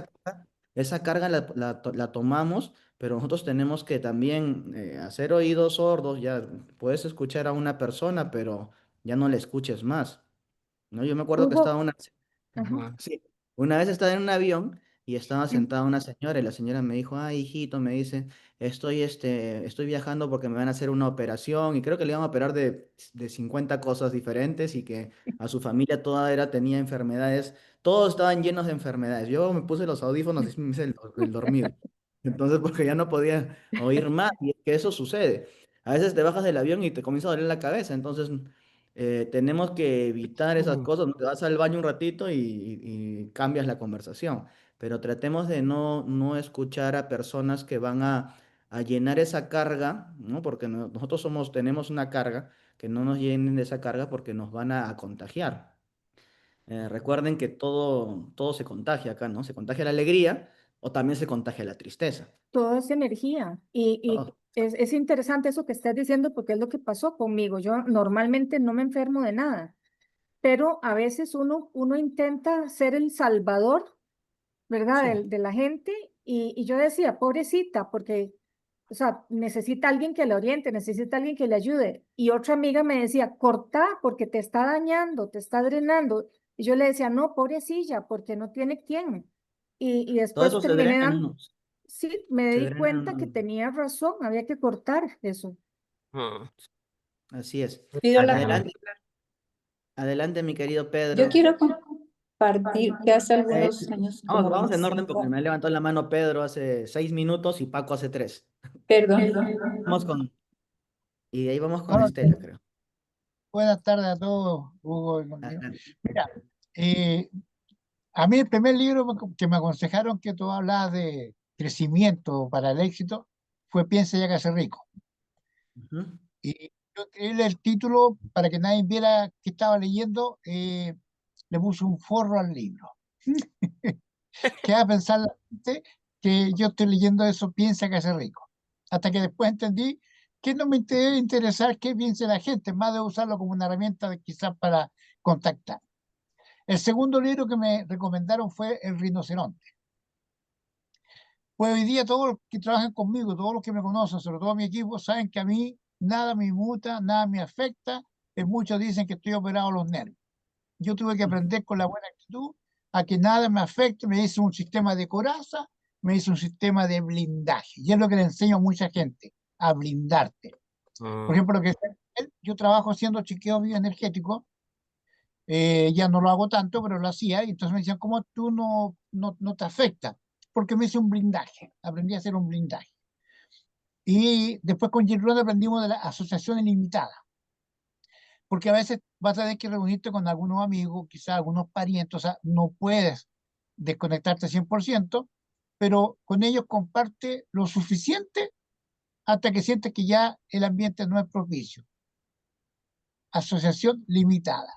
esa carga la tomamos, pero nosotros tenemos que también hacer oídos sordos, ya puedes escuchar a una persona, pero ya no la escuches más. ¿No? Yo me acuerdo que estaba Hugo, ajá. sí, una vez estaba en un avión y estaba sentada una señora y la señora me dijo, ay, hijito, me dice, estoy viajando porque me van a hacer una operación y creo que le iban a operar de 50 cosas diferentes y que a su familia toda tenía enfermedades, todos estaban llenos de enfermedades. Yo me puse los audífonos y me hice el dormido. Entonces, porque ya no podía oír más y es que eso sucede. A veces te bajas del avión y te comienza a doler la cabeza, entonces tenemos que evitar esas Mm. cosas, ¿no? Te vas al baño un ratito y cambias la conversación, pero tratemos de no escuchar a personas que van a llenar esa carga, ¿no? Porque nosotros tenemos una carga, que no nos llenen de esa carga porque nos van a contagiar. Recuerden que todo se contagia acá, ¿no? Se contagia la alegría o también se contagia la tristeza. Todo es energía y Todo. es interesante eso que estás diciendo porque es lo que pasó conmigo. Yo normalmente no me enfermo de nada, pero a veces uno intenta ser el salvador, ¿verdad? Sí. De la gente y yo decía, pobrecita, porque, o sea, necesita alguien que le oriente, necesita alguien que le ayude. Y otra amiga me decía, corta porque te está dañando, te está drenando. Y yo le decía, no, pobrecilla, porque no tiene quién. Y Todo después eso se terminé drena en dando, uno. sí, me Se di drena en cuenta que uno. tenía razón, había que cortar eso. Mm. Así es. Pido la Adelante, palabra. adelante, mi querido Yo Pedro. quiero compartir que hace Eh, algunos años, vamos, como vamos en orden porque 25, me levantó la mano Pedro hace 6 minutos y Paco hace 3. perdón, Vamos con, y de ahí vamos con Bueno, Estela, creo. buenas tardes a todos, Hugo y conmigo. Adelante. Mira, eh, a mí el primer libro que me aconsejaron que tú hablas de crecimiento para el éxito fue Piensa y hágase rico. Ujú. Y yo escribí el título para que nadie viera que estaba leyendo, le puse un forro al libro. Que va a pensar la gente que yo estoy leyendo eso, Piensa que hace rico. Hasta que después entendí que no me debe interesar qué piense la gente, más de usarlo como una herramienta quizás para contactar. El segundo libro que me recomendaron fue El rinoceronte. Pues hoy día todos los que trabajan conmigo, todos los que me conocen, sobre todo mi equipo, saben que a mí nada me inmuta, nada me afecta. Muchos dicen que estoy operado a los nervios. Yo tuve que aprender con la buena actitud a que nada me afecte. Me hice un sistema de coraza, me hice un sistema de blindaje. Y es lo que le enseño a mucha gente, a blindarte. Por Por ejemplo, lo que yo trabajo haciendo chequeo bioenergético, ya no lo hago tanto, pero lo hacía, y entonces me decían, ¿cómo tú no te afecta? Porque me hice un blindaje, aprendí a hacer un blindaje. Y después con Jim Rohn aprendimos de la asociación ilimitada, porque a veces vas a tener que reunirte con algunos amigos, quizás algunos parientes, o sea, no puedes desconectarte 100%, pero con ellos comparte lo suficiente hasta que sientes que ya el ambiente no es propicio. Asociación limitada.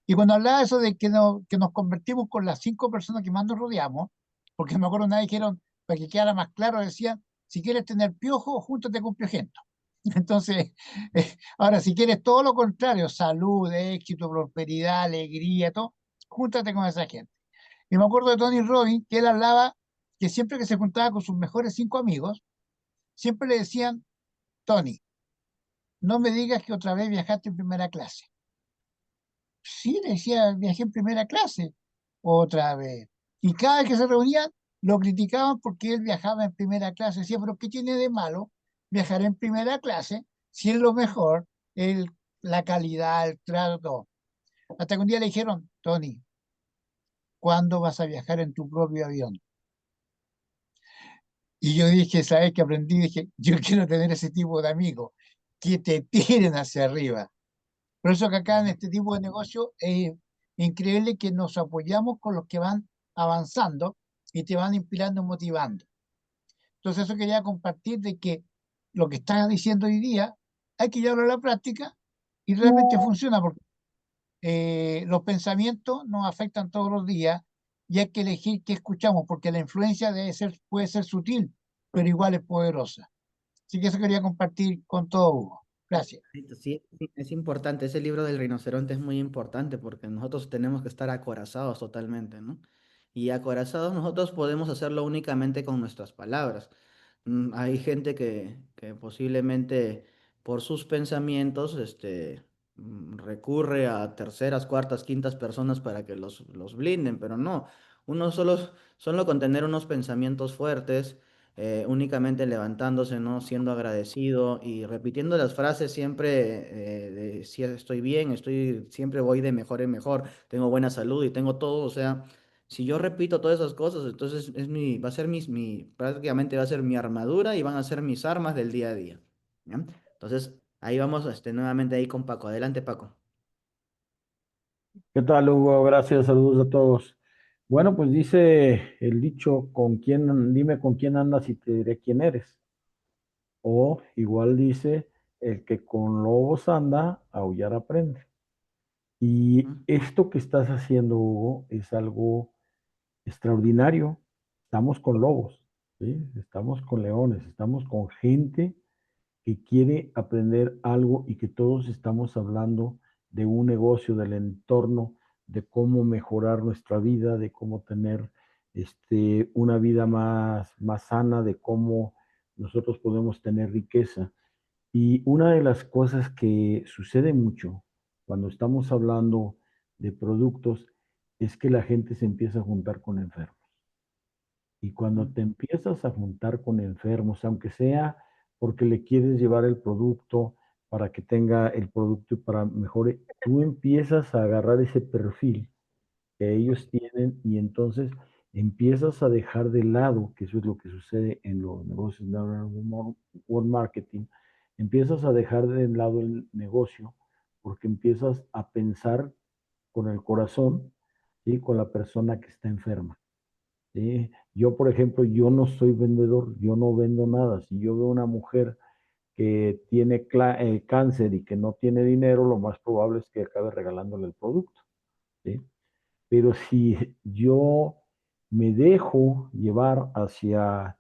Y cuando hablaba eso de que nos convertimos con las 5 personas que más nos rodeamos, porque me acuerdo una vez dijeron, para que quedara más claro, decían, si quieres tener piojo, júntate con piojento. Entonces, ahora, si quieres todo lo contrario, salud, éxito, prosperidad, alegría, todo, júntate con esa gente. Y me acuerdo de Tony Robbins, que él hablaba que siempre que se juntaba con sus mejores 5 amigos, siempre le decían, Tony, no me digas que otra vez viajaste en primera clase. Sí, le decía, viajé en primera clase otra vez. Y cada vez que se reunían, lo criticaban porque él viajaba en primera clase. Decía, pero ¿qué tiene de malo viajar en primera clase si es lo mejor, la calidad, el trato, todo? Hasta que un día le dijeron, Tony, ¿cuándo vas a viajar en tu propio avión? Y yo dije, ¿sabes qué aprendí? Dije, yo quiero tener ese tipo de amigos que te tiren hacia arriba. Por eso que acá en este tipo de negocio es increíble que nos apoyamos con los que van avanzando y te van inspirando y motivando. Entonces eso quería compartir de que lo que estás diciendo hoy día hay que llevarlo a la práctica y realmente funciona porque los pensamientos nos afectan todos los días y hay que elegir qué escuchamos porque la influencia puede ser sutil, pero igual es poderosa. Así que eso quería compartir con todo Hugo. Gracias. Sí, sí, es importante. Ese libro del rinoceronte es muy importante porque nosotros tenemos que estar acorazados totalmente, ¿no? Y acorazados nosotros podemos hacerlo únicamente con nuestras palabras. Hay gente que posiblemente por sus pensamientos recurre a terceras, cuartas, quintas personas para que los blinden, pero no. Uno solo con tener unos pensamientos fuertes únicamente levantándose, ¿no? Siendo agradecido y repitiendo las frases siempre de si estoy bien, siempre voy de mejor en mejor, tengo buena salud y tengo todo, o sea, si yo repito todas esas cosas, entonces va a ser prácticamente va a ser mi armadura y van a ser mis armas del día a día, ¿ya? Entonces, Ahí vamos nuevamente ahí con Paco. Adelante, Paco. ¿Qué tal, Hugo? Gracias, saludos a todos. Bueno, pues dice el dicho, dime con quién andas y te diré quién eres. O igual dice, el que con lobos anda, aullar aprende. Y Ujú, esto que estás haciendo, Hugo, es algo extraordinario. Estamos con lobos, ¿sí? Estamos con leones, estamos con gente que quiere aprender algo y que todos estamos hablando de un negocio, del entorno, de cómo mejorar nuestra vida, de cómo tener una vida más sana, de cómo nosotros podemos tener riqueza. Y una de las cosas que sucede mucho cuando estamos hablando de productos es que la gente se empieza a juntar con enfermos. Y cuando ujú, te empiezas a juntar con enfermos, aunque sea porque le quieres llevar el producto para que tenga el producto y para mejore, tú empiezas a agarrar ese perfil que ellos tienen y entonces empiezas a dejar de lado, que eso es lo que sucede en los negocios de World Marketing, empiezas a dejar de lado el negocio porque empiezas a pensar con el corazón, ¿sí? Con la persona que está enferma. ¿Sí? Yo, por ejemplo, yo no soy vendedor, yo no vendo nada. Si yo veo una mujer que tiene cáncer y que no tiene dinero, lo más probable es que acabe regalándole el producto. ¿Sí? Pero si yo me dejo llevar hacia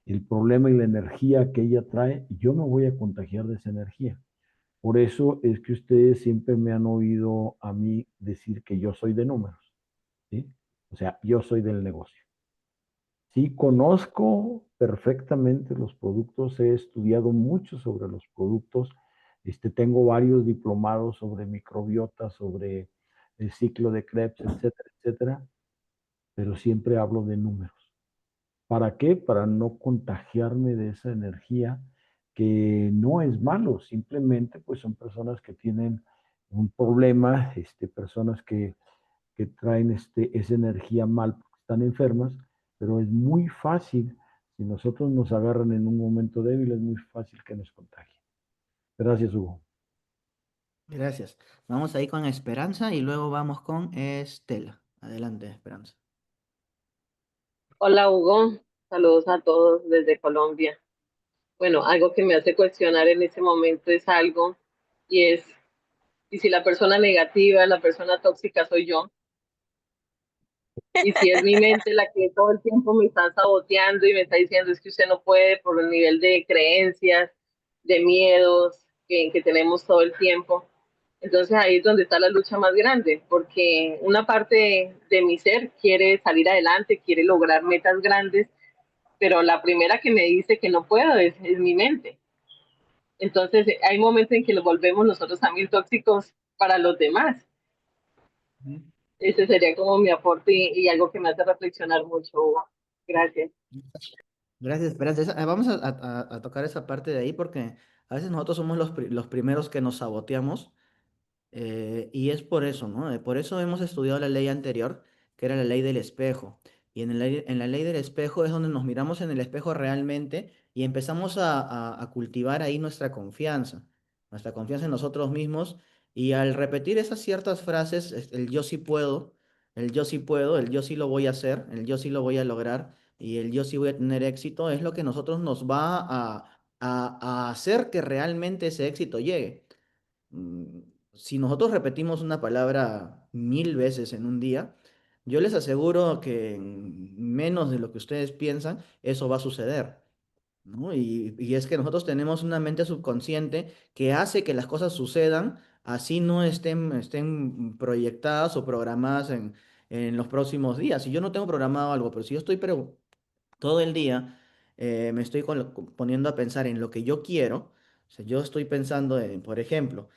el problema y la energía que ella trae, yo me voy a contagiar de esa energía. Por eso es que ustedes siempre me han oído a mí decir que yo soy de números. ¿Sí? O sea, yo soy del negocio. Sí, conozco perfectamente los productos, he estudiado mucho sobre los productos, tengo varios diplomados sobre microbiota, sobre el ciclo de Krebs, etcétera, etcétera, pero siempre hablo de números. ¿Para qué? Para no contagiarme de esa energía que no es malo, simplemente pues son personas que tienen un problema, personas que traen esa energía mal porque están enfermas, pero es muy fácil, si nosotros nos agarran en un momento débil, es muy fácil que nos contagien. Gracias, Hugo. gracias. Vamos ahí con Esperanza y luego vamos con Estela. Adelante, Esperanza. Hola Hugo, saludos a todos desde Colombia. Bueno, algo que me hace cuestionar en este momento es algo y es, ¿y si la persona negativa, la persona tóxica soy yo? ¿Y si es mi mente la que todo el tiempo me está saboteando y me está diciendo es que usted no puede por el nivel de creencias, de miedos que tenemos todo el tiempo? Entonces ahí es donde está la lucha más grande, porque una parte de mi ser quiere salir adelante, quiere lograr metas grandes, pero la primera que me dice que no puedo es mi mente. Entonces hay momentos en que nos volvemos nosotros también tóxicos para los demás. Ujú. Ese sería como mi aporte y algo que me hace reflexionar mucho. Gracias. Gracias, Esperanza. Vamos a tocar esa parte de ahí porque a veces nosotros somos los primeros que nos saboteamos. Y es por eso, ¿no? Por eso hemos estudiado la ley anterior, que era la ley del espejo. Y en la ley del espejo es donde nos miramos en el espejo realmente y empezamos a cultivar ahí nuestra confianza en nosotros mismos. Y al repetir esas ciertas frases, el yo sí puedo, el yo sí puedo, el yo sí lo voy a hacer, el yo sí lo voy a lograr y el yo sí voy a tener éxito, es lo que nosotros nos va a hacer que realmente ese éxito llegue. Mm, Si nosotros repetimos una palabra 1000 veces en un día, yo les aseguro que en menos de lo que ustedes piensan, eso va a suceder, ¿no? Y es que nosotros tenemos una mente subconsciente que hace que las cosas sucedan, así no estén proyectadas o programadas en los próximos días. Si yo no tengo programado algo, pero si yo estoy todo el día me estoy poniendo a pensar en lo que yo quiero. O sea, yo estoy pensando en, por ejemplo,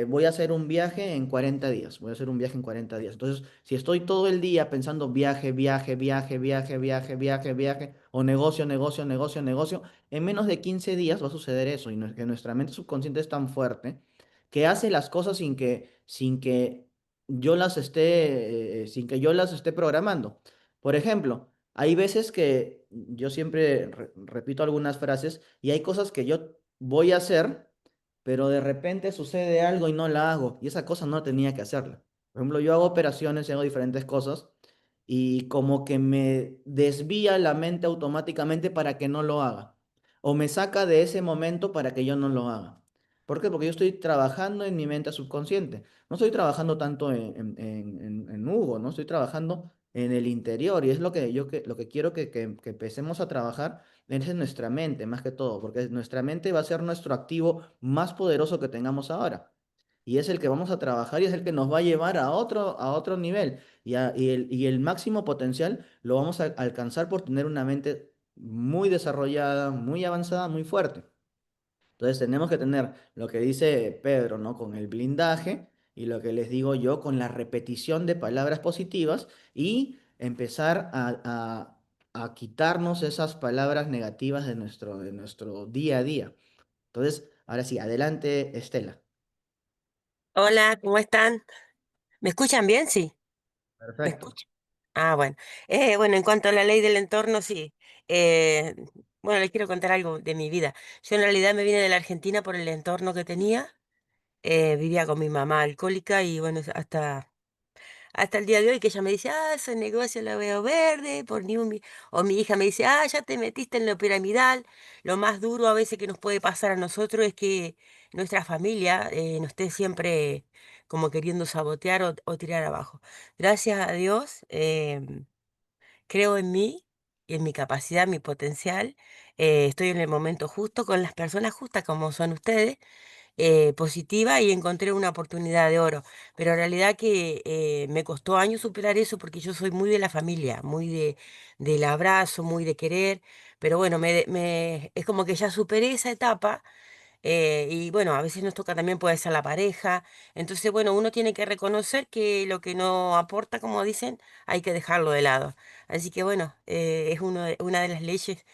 voy a hacer un viaje en 40 días. Voy a hacer un viaje en 40 días. Entonces, si estoy todo el día pensando viaje, viaje, viaje, viaje, viaje, viaje, viaje, o negocio, negocio, negocio, negocio, en menos de 15 días va a suceder eso. Y que nuestra mente subconsciente es tan fuerte que hace las cosas sin que sin que yo las esté programando. Por ejemplo, hay veces que yo siempre repito algunas frases y hay cosas que yo voy a hacer pero de repente sucede algo y no la hago, y esa cosa no tenía que hacerla. Por ejemplo, yo hago operaciones y hago diferentes cosas, y como que me desvía la mente automáticamente para que no lo haga, o me saca de ese momento para que yo no lo haga. ¿Por qué? Porque yo estoy trabajando en mi mente subconsciente. No estoy trabajando tanto en Hugo, no estoy trabajando en el interior, y es lo que lo que quiero que empecemos a trabajar es en nuestra mente, más que todo, porque nuestra mente va a ser nuestro activo más poderoso que tengamos ahora. Y es el que vamos a trabajar y es el que nos va a llevar a otro nivel. Y el máximo potencial lo vamos a alcanzar por tener una mente muy desarrollada, muy avanzada, muy fuerte. Entonces tenemos que tener lo que dice Pedro, ¿no? Con el blindaje y lo que les digo yo con la repetición de palabras positivas y empezar a quitarnos esas palabras negativas de nuestro día a día. Entonces, ahora sí, adelante, Estela. Hola, ¿cómo están? ¿Me escuchan bien? Sí, ¿me Perfecto. escuchan? Ah, bueno. Bueno, en cuanto a la ley del entorno, sí. Eh, bueno, les quiero contar algo de mi vida. Yo en realidad me vine de la Argentina por el entorno que tenía. Vivía con mi mamá alcohólica y bueno, hasta el día de hoy que ella me dice, ese negocio lo veo verde, por ni un o mi hija me dice, ya te metiste en lo piramidal. Lo más duro a veces que nos puede pasar a nosotros es que nuestra familia nos esté siempre como queriendo sabotear o tirar abajo. Gracias a Dios, creo en mí y en mi capacidad, mi potencial. Estoy en el momento justo con las personas justas como son ustedes, positiva, y encontré una oportunidad de oro. Pero en realidad que me costó años superar eso porque yo soy muy de la familia, muy del abrazo, muy de querer. Pero bueno, es como que ya superé esa etapa. Y bueno, a veces nos toca también puede ser la pareja. Entonces, bueno, uno tiene que reconocer que lo que no aporta, como dicen, hay que dejarlo de lado. Así que bueno, es una de las leyes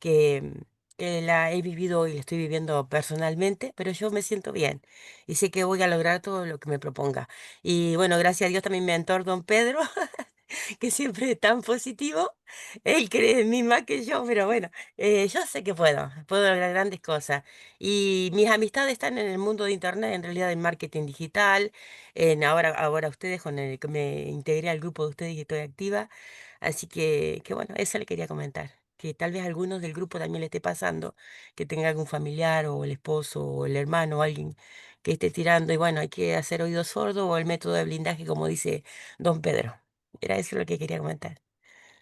que, que la he vivido y la estoy viviendo personalmente, pero yo me siento bien y sé que voy a lograr todo lo que me proponga. Y bueno, gracias a Dios también mi mentor, don Pedro, que siempre es tan positivo. Él cree en mí más que yo, pero bueno, yo sé que puedo lograr grandes cosas. Y mis amistades están en el mundo de Internet, en realidad en marketing digital, ahora ustedes con el que me integré al grupo de ustedes y estoy activa. Así que bueno, eso le quería comentar. Que tal vez a algunos del grupo también le esté pasando, que tenga algún familiar o el esposo o el hermano o alguien que esté tirando y bueno, hay que hacer oído sordo o el método de blindaje como dice don Pedro. Era eso lo que quería comentar.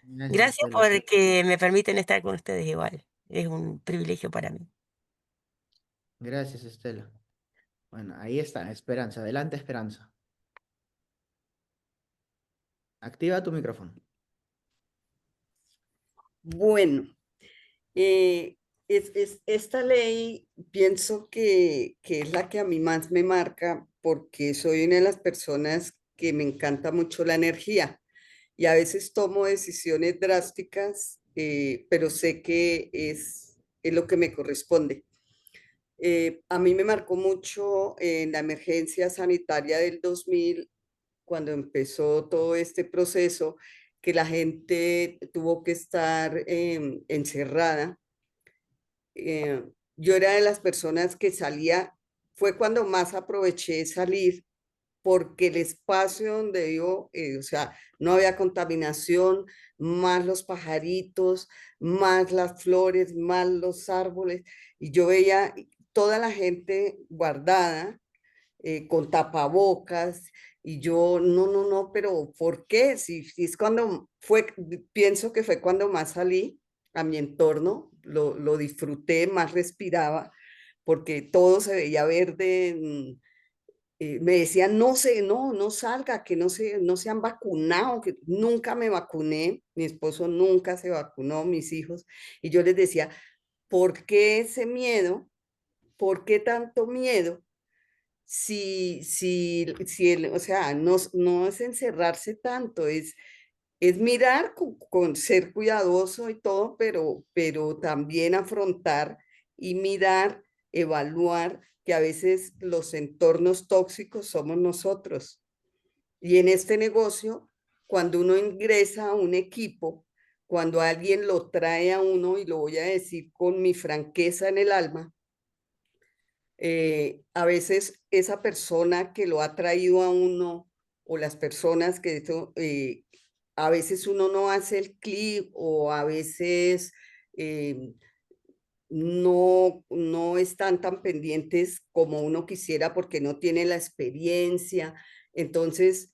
Gracias, Gracias Estela. por que me permiten estar con ustedes igual. Es un privilegio para mí. Gracias, Estela. Bueno, ahí está, Esperanza. Adelante, Esperanza. Activa tu micrófono. Bueno, eh, esta ley pienso que es la que a mí más me marca porque soy una de las personas que me encanta mucho la energía y a veces tomo decisiones drásticas, pero sé que es lo que me corresponde. A mí me marcó mucho en la emergencia sanitaria del 2000 cuando empezó todo este proceso, que la gente tuvo que estar encerrada. eh, yo era de las personas que salía, fue cuando más aproveché salir, porque el espacio donde yo, o sea, no había contaminación, más los pajaritos, más las flores, más los árboles, y yo veía toda la gente guardada con tapabocas, y yo, no, no, no, pero ¿por qué? Si es cuando fue, pienso que fue cuando más salí a mi entorno, lo disfruté, más respiraba, porque todo se veía verde. Me decían, no sé, no salga, que no se han vacunado, que nunca me vacuné, mi esposo nunca se vacunó, mis hijos, y yo les decía, ¿por qué ese miedo? ¿Por qué tanto miedo? O sea, no es encerrarse tanto, es mirar con ser cuidadoso y todo, pero también afrontar y mirar, evaluar que a veces los entornos tóxicos somos nosotros. Y en este negocio, cuando uno ingresa a un equipo, cuando alguien lo trae a uno, y lo voy a decir con mi franqueza en el alma, A veces esa persona que lo ha traído a uno o las personas que eso, a veces uno no hace el clic o a veces eh, no están tan pendientes como uno quisiera porque no tiene la experiencia. Entonces,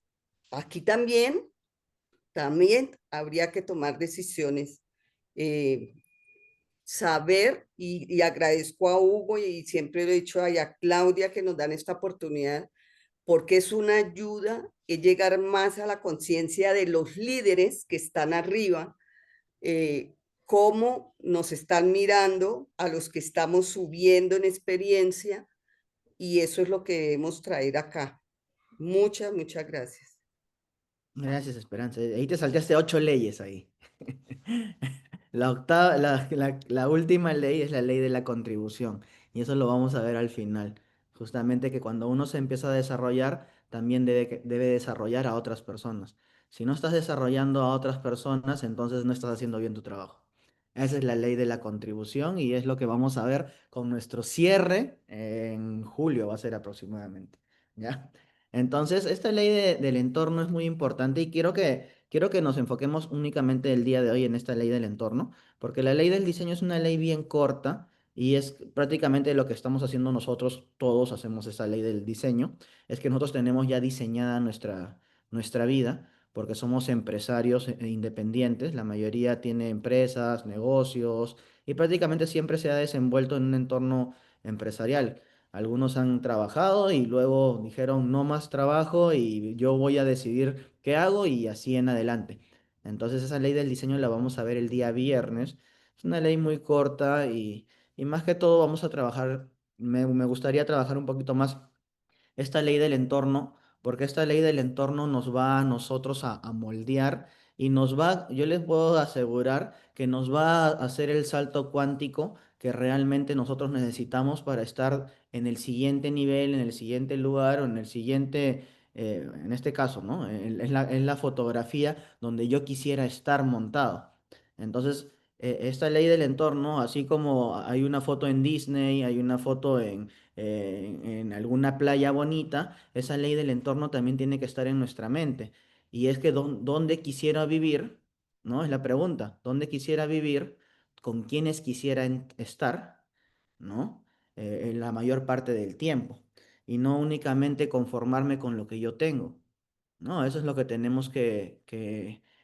aquí también habría que tomar decisiones. eh, Saber y agradezco a Hugo y siempre lo he dicho a Claudia que nos dan esta oportunidad porque es una ayuda, es llegar más a la conciencia de los líderes que están arriba, cómo nos están mirando a los que estamos subiendo en experiencia y eso es lo que debemos traer acá. Muchas gracias. Gracias, Esperanza. Ahí te saltaste 8 leyes ahí. La octava, la última ley es la ley de la contribución. Y eso lo vamos a ver al final. Justamente que cuando uno se empieza a desarrollar, también debe desarrollar a otras personas. Si no estás desarrollando a otras personas, entonces no estás haciendo bien tu trabajo. Esa es la ley de la contribución y es lo que vamos a ver con nuestro cierre en julio, va a ser aproximadamente. ¿Ya? Entonces, esta ley del entorno es muy importante y quiero que nos enfoquemos únicamente el día de hoy en esta ley del entorno, porque la ley del diseño es una ley bien corta y es prácticamente lo que estamos haciendo nosotros, todos hacemos esa ley del diseño, es que nosotros tenemos ya diseñada nuestra vida, porque somos empresarios independientes, la mayoría tiene empresas, negocios y prácticamente siempre se ha desenvuelto en un entorno empresarial. Algunos han trabajado y luego dijeron no más trabajo y yo voy a decidir qué hago y así en adelante. Entonces esa ley del diseño la vamos a ver el día viernes. Es una ley muy corta y más que todo vamos a trabajar, me gustaría trabajar un poquito más esta ley del entorno, porque esta ley del entorno nos va a nosotros a moldear y yo les puedo asegurar que nos va a hacer el salto cuántico que realmente nosotros necesitamos para estar en el siguiente nivel, en el siguiente lugar o en el siguiente, en este caso, ¿no? Es la fotografía donde yo quisiera estar montado. Entonces, esta ley del entorno, así como hay una foto en Disney, hay una foto en alguna playa bonita, esa ley del entorno también tiene que estar en nuestra mente. Y es que dónde quisiera vivir, ¿no? Es la pregunta, ¿dónde quisiera vivir? ¿Con quiénes quisiera estar? ¿No? En la mayor parte del tiempo. Y no únicamente conformarme con lo que yo tengo. No, eso es lo que tenemos que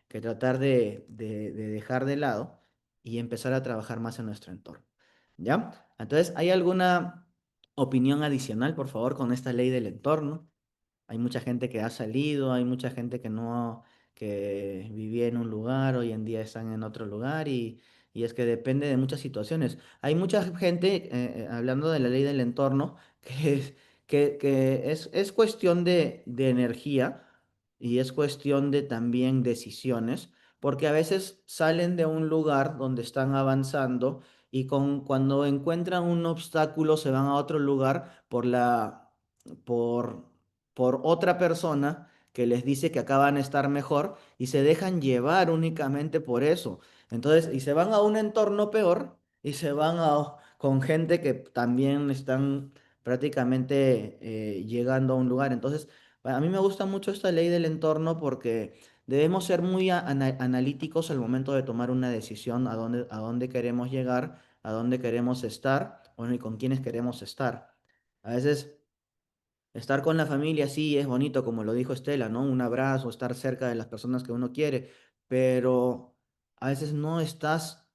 tratar de dejar de lado y empezar a trabajar más en nuestro entorno. ¿Ya? Entonces, ¿hay alguna opinión adicional, por favor, con esta ley del entorno? Hay mucha gente que ha salido, hay mucha gente que no, que vivía en un lugar, hoy en día están en otro lugar y es que depende de muchas situaciones. Hay mucha gente, hablando de la ley del entorno, que es cuestión de energía y es cuestión de también decisiones, porque a veces salen de un lugar donde están avanzando y cuando encuentran un obstáculo se van a otro lugar por por otra persona que les dice que acá van a estar mejor y se dejan llevar únicamente por eso. Entonces, y se van a un entorno peor y se van con gente que también están prácticamente llegando a un lugar. Entonces, a mí me gusta mucho esta ley del entorno porque debemos ser muy analíticos al momento de tomar una decisión a dónde queremos llegar, a dónde queremos estar, bueno, y con quiénes queremos estar. A veces estar con la familia sí es bonito, como lo dijo Estela, ¿no? Un abrazo, estar cerca de las personas que uno quiere, pero a veces no estás,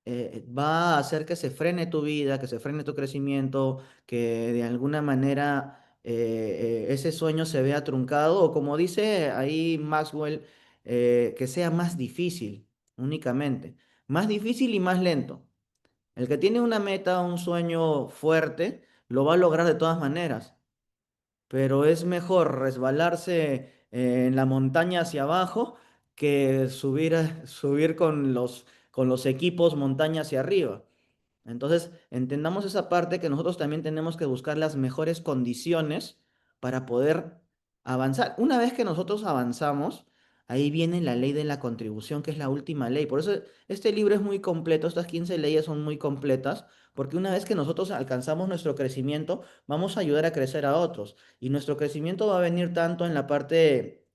va a hacer que se frene tu vida, que se frene tu crecimiento, que de alguna manera ese sueño se vea truncado, o como dice ahí Maxwell, que sea más difícil únicamente, más difícil y más lento. El que tiene una meta, un sueño fuerte, lo va a lograr de todas maneras, pero es mejor resbalarse en la montaña hacia abajo que subir con los equipos montaña hacia arriba. Entonces, entendamos esa parte que nosotros también tenemos que buscar las mejores condiciones para poder avanzar. Una vez que nosotros avanzamos, ahí viene la ley de la contribución, que es la última ley. Por eso este libro es muy completo, estas 15 leyes son muy completas, porque una vez que nosotros alcanzamos nuestro crecimiento, vamos a ayudar a crecer a otros. Y nuestro crecimiento va a venir tanto en la parte,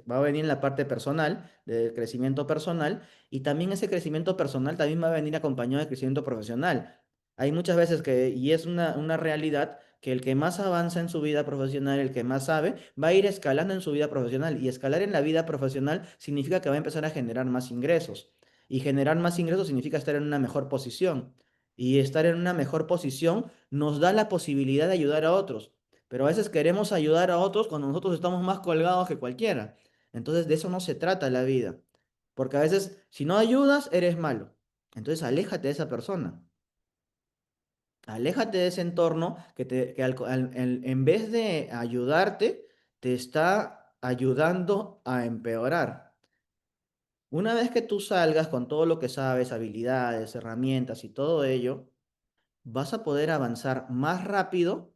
va a venir en la parte personal, del crecimiento personal, y también ese crecimiento personal también va a venir acompañado de crecimiento profesional. Hay muchas veces que, y es una realidad, que el que más avanza en su vida profesional, el que más sabe, va a ir escalando en su vida profesional. Y escalar en la vida profesional significa que va a empezar a generar más ingresos. Y generar más ingresos significa estar en una mejor posición. Y estar en una mejor posición nos da la posibilidad de ayudar a otros. Pero a veces queremos ayudar a otros cuando nosotros estamos más colgados que cualquiera. Entonces de eso no se trata la vida. Porque a veces si no ayudas, eres malo. Entonces aléjate de esa persona. Aléjate de ese entorno en vez de ayudarte, te está ayudando a empeorar. Una vez que tú salgas con todo lo que sabes, habilidades, herramientas y todo ello, vas a poder avanzar más rápido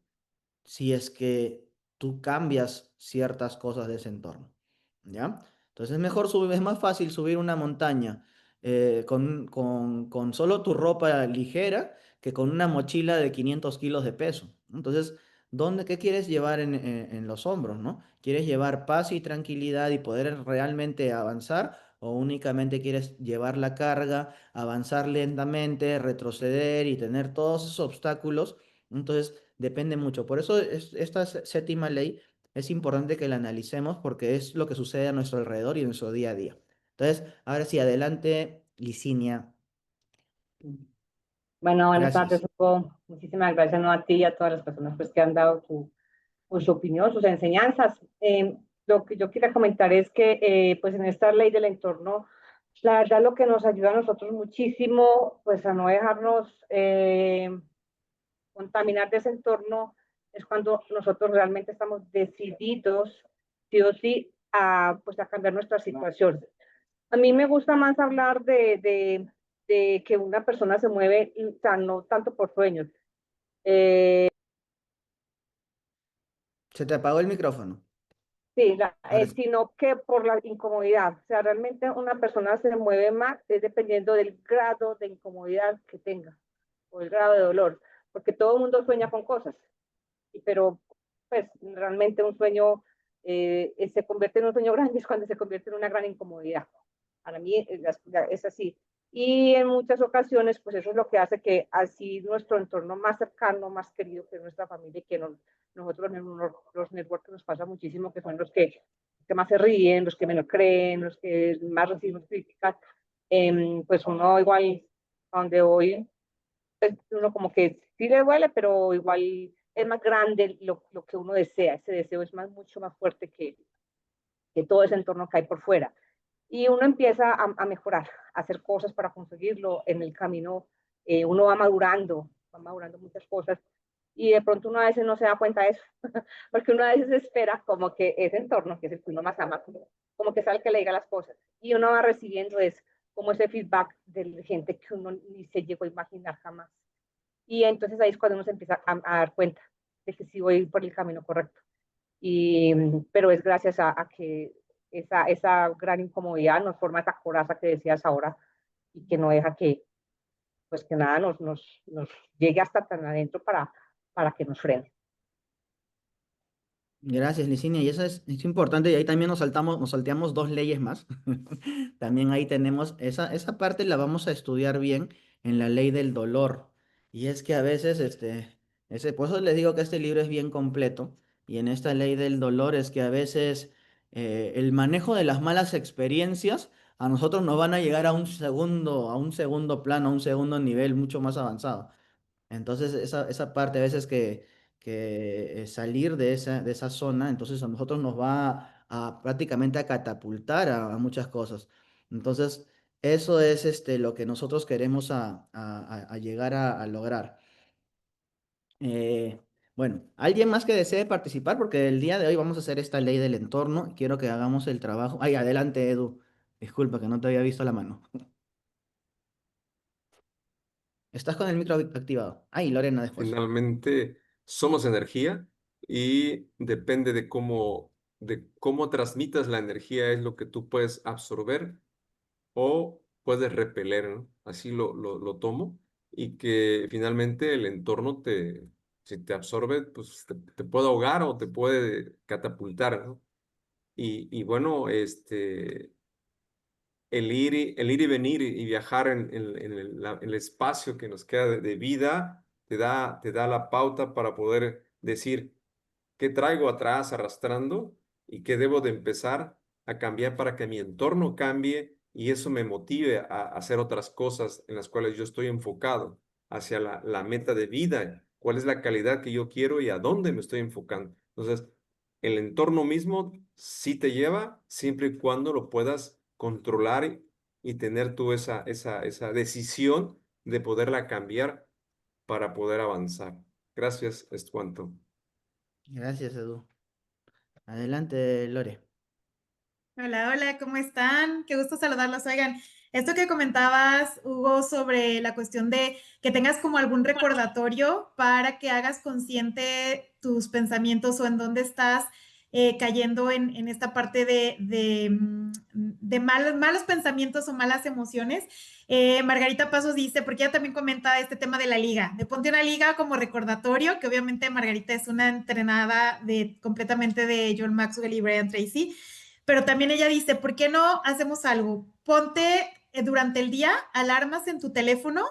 si es que tú cambias ciertas cosas de ese entorno, ¿ya? Entonces es más fácil subir una montaña con solo tu ropa ligera que con una mochila de 500 kilos de peso. Entonces, ¿qué quieres llevar en los hombros, no? ¿Quieres llevar paz y tranquilidad y poder realmente avanzar? ¿O únicamente quieres llevar la carga, avanzar lentamente, retroceder y tener todos esos obstáculos? Entonces, depende mucho. Por eso esta séptima ley es importante que la analicemos porque es lo que sucede a nuestro alrededor y en nuestro día a día. Entonces, ahora sí, adelante, Licinia. Bueno, buenas tardes, Gracias. Hugo. Muchísimas gracias, ¿no? A ti y a todas las personas pues, que han dado su opinión, sus enseñanzas. Lo que yo quería comentar es que pues en esta ley del entorno, la verdad lo que nos ayuda a nosotros muchísimo, pues a no dejarnos contaminar de ese entorno, es cuando nosotros realmente estamos decididos, sí o sí, pues a cambiar nuestra situación. A mí me gusta más hablar de que una persona se mueve, o sea, no tanto por sueños. Se te apagó el micrófono. Sí, Ahora sí. sino que por la incomodidad. O sea, realmente una persona se mueve más es dependiendo del grado de incomodidad que tenga o el grado de dolor, porque todo el mundo sueña con cosas, pero pues realmente un sueño se convierte en un sueño grande es cuando se convierte en una gran incomodidad. Para mí es así. Y en muchas ocasiones, pues eso es lo que hace que así nuestro entorno más cercano, más querido, que es nuestra familia, y que nosotros los networks nos pasa muchísimo, que son los que más se ríen, los que menos creen, los que más recibimos críticas, pues uno igual, a donde voy, pues uno como que sí le duele, pero igual es más grande lo que uno desea, ese deseo es mucho más fuerte que todo ese entorno que hay por fuera. Y uno empieza a mejorar, a hacer cosas para conseguirlo en el camino. Uno va madurando muchas cosas y de pronto uno a veces no se da cuenta de eso, porque uno a veces espera como que ese entorno, que es el que uno más ama, como que sea el que le diga las cosas. Y uno va recibiendo es como ese feedback de gente que uno ni se llegó a imaginar jamás. Y entonces ahí es cuando uno se empieza a dar cuenta de que sí voy por el camino correcto. Pero es gracias a que esa gran incomodidad nos forma esa coraza que decías ahora y que no deja pues que nada nos llegue hasta tan adentro para que nos frene. Gracias, Licinia. Y eso es importante. Y ahí también nos salteamos dos leyes más. También ahí tenemos, esa parte la vamos a estudiar bien en la ley del dolor. Y es que a veces, por eso les digo que este libro es bien completo. Y en esta ley del dolor es que a veces el manejo de las malas experiencias a nosotros nos van a llegar a un segundo plano, a un segundo nivel mucho más avanzado. Entonces, esa parte a veces que salir de esa zona, entonces a nosotros nos va prácticamente a catapultar a muchas cosas. Entonces, eso es lo que nosotros queremos a llegar a lograr. Eh, bueno, ¿alguien más que desee participar? Porque el día de hoy vamos a hacer esta ley del entorno. Quiero que hagamos el trabajo. Ay, adelante, Edu. Disculpa que no te había visto la mano. Estás con el micro activado. Ay, Lorena después. Finalmente, somos energía y depende de cómo de cómo transmitas la energía es lo que tú puedes absorber o puedes repeler, ¿no? Así lo tomo, y que finalmente el entorno si te absorbe, pues te puede ahogar o te puede catapultar, ¿no? Y bueno, el ir y venir y viajar en el espacio que nos queda de vida, te da la pauta para poder decir qué traigo atrás arrastrando y qué debo de empezar a cambiar para que mi entorno cambie y eso me motive a hacer otras cosas en las cuales yo estoy enfocado hacia la meta de vida, cuál es la calidad que yo quiero y a dónde me estoy enfocando. Entonces, el entorno mismo sí te lleva siempre y cuando lo puedas controlar y tener tú esa decisión de poderla cambiar para poder avanzar. Gracias, es cuanto. Gracias, Edu. Adelante, Lore. Hola, hola, ¿cómo están? Qué gusto saludarlos. Oigan, esto que comentabas, Hugo, sobre la cuestión de que tengas como algún recordatorio para que hagas consciente tus pensamientos o en dónde estás cayendo en esta parte de malos pensamientos o malas emociones. Margarita Pasos dice, porque ella también comenta este tema de la liga, de ponte una liga como recordatorio, que obviamente Margarita es una entrenada completamente de John Maxwell y Brian Tracy. Pero también ella dice, ¿por qué no hacemos algo? Ponte durante el día alarmas en tu teléfono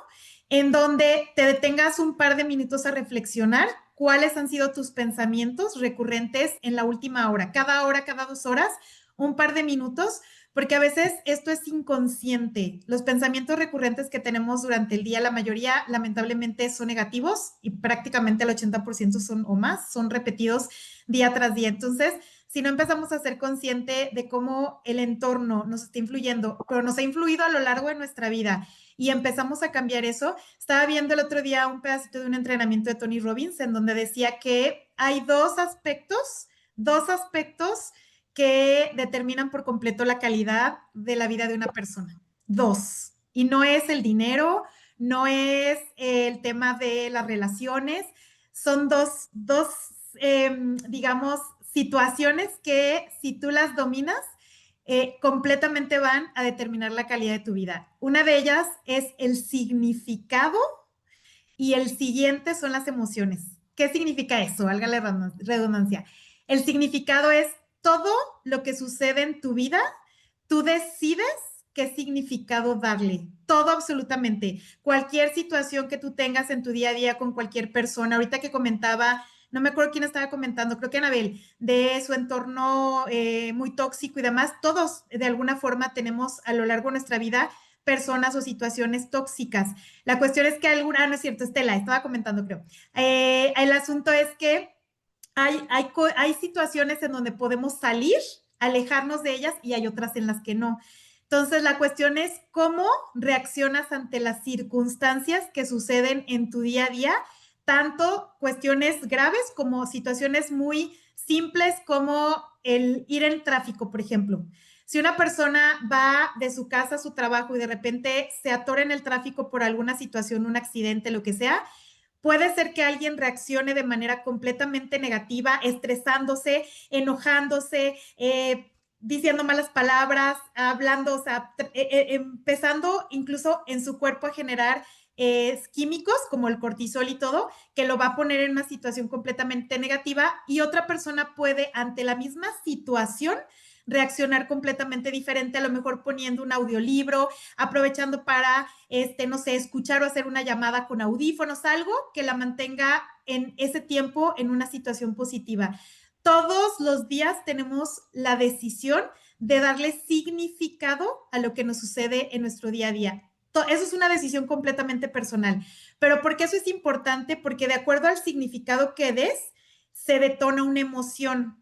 en donde te detengas un par de minutos a reflexionar cuáles han sido tus pensamientos recurrentes en la última hora, cada 2 horas, un par de minutos, porque a veces esto es inconsciente. Los pensamientos recurrentes que tenemos durante el día, la mayoría lamentablemente son negativos y prácticamente el 80% son o más, son repetidos día tras día. Entonces, si no empezamos a ser consciente de cómo el entorno nos está influyendo, pero nos ha influido a lo largo de nuestra vida y empezamos a cambiar eso. Estaba viendo el otro día un pedacito de un entrenamiento de Tony Robbins en donde decía que hay dos aspectos que determinan por completo la calidad de la vida de una persona. 2. Y no es el dinero, no es el tema de las relaciones, son digamos, situaciones que si tú las dominas, completamente van a determinar la calidad de tu vida. Una de ellas es el significado y el siguiente son las emociones. ¿Qué significa eso? Valga la redundancia. El significado es todo lo que sucede en tu vida, tú decides qué significado darle. Todo absolutamente. Cualquier situación que tú tengas en tu día a día con cualquier persona. Ahorita que comentaba, no me acuerdo quién estaba comentando, creo que Anabel, de su entorno muy tóxico y demás. Todos de alguna forma tenemos a lo largo de nuestra vida personas o situaciones tóxicas. La cuestión es que no es cierto, Estela, estaba comentando, creo. El asunto es que hay situaciones en donde podemos salir, alejarnos de ellas y hay otras en las que no. Entonces, la cuestión es cómo reaccionas ante las circunstancias que suceden en tu día a día, tanto cuestiones graves como situaciones muy simples como el ir en tráfico, por ejemplo. Si una persona va de su casa a su trabajo y de repente se atora en el tráfico por alguna situación, un accidente, lo que sea, puede ser que alguien reaccione de manera completamente negativa, estresándose, enojándose, diciendo malas palabras, hablando, o sea, empezando incluso en su cuerpo a generar químicos como el cortisol y todo, que lo va a poner en una situación completamente negativa y otra persona puede ante la misma situación reaccionar completamente diferente, a lo mejor poniendo un audiolibro, aprovechando para, no sé, escuchar o hacer una llamada con audífonos, algo que la mantenga en ese tiempo en una situación positiva. Todos los días tenemos la decisión de darle significado a lo que nos sucede en nuestro día a día. Eso es una decisión completamente personal. ¿Pero por qué eso es importante? Porque de acuerdo al significado que des, se detona una emoción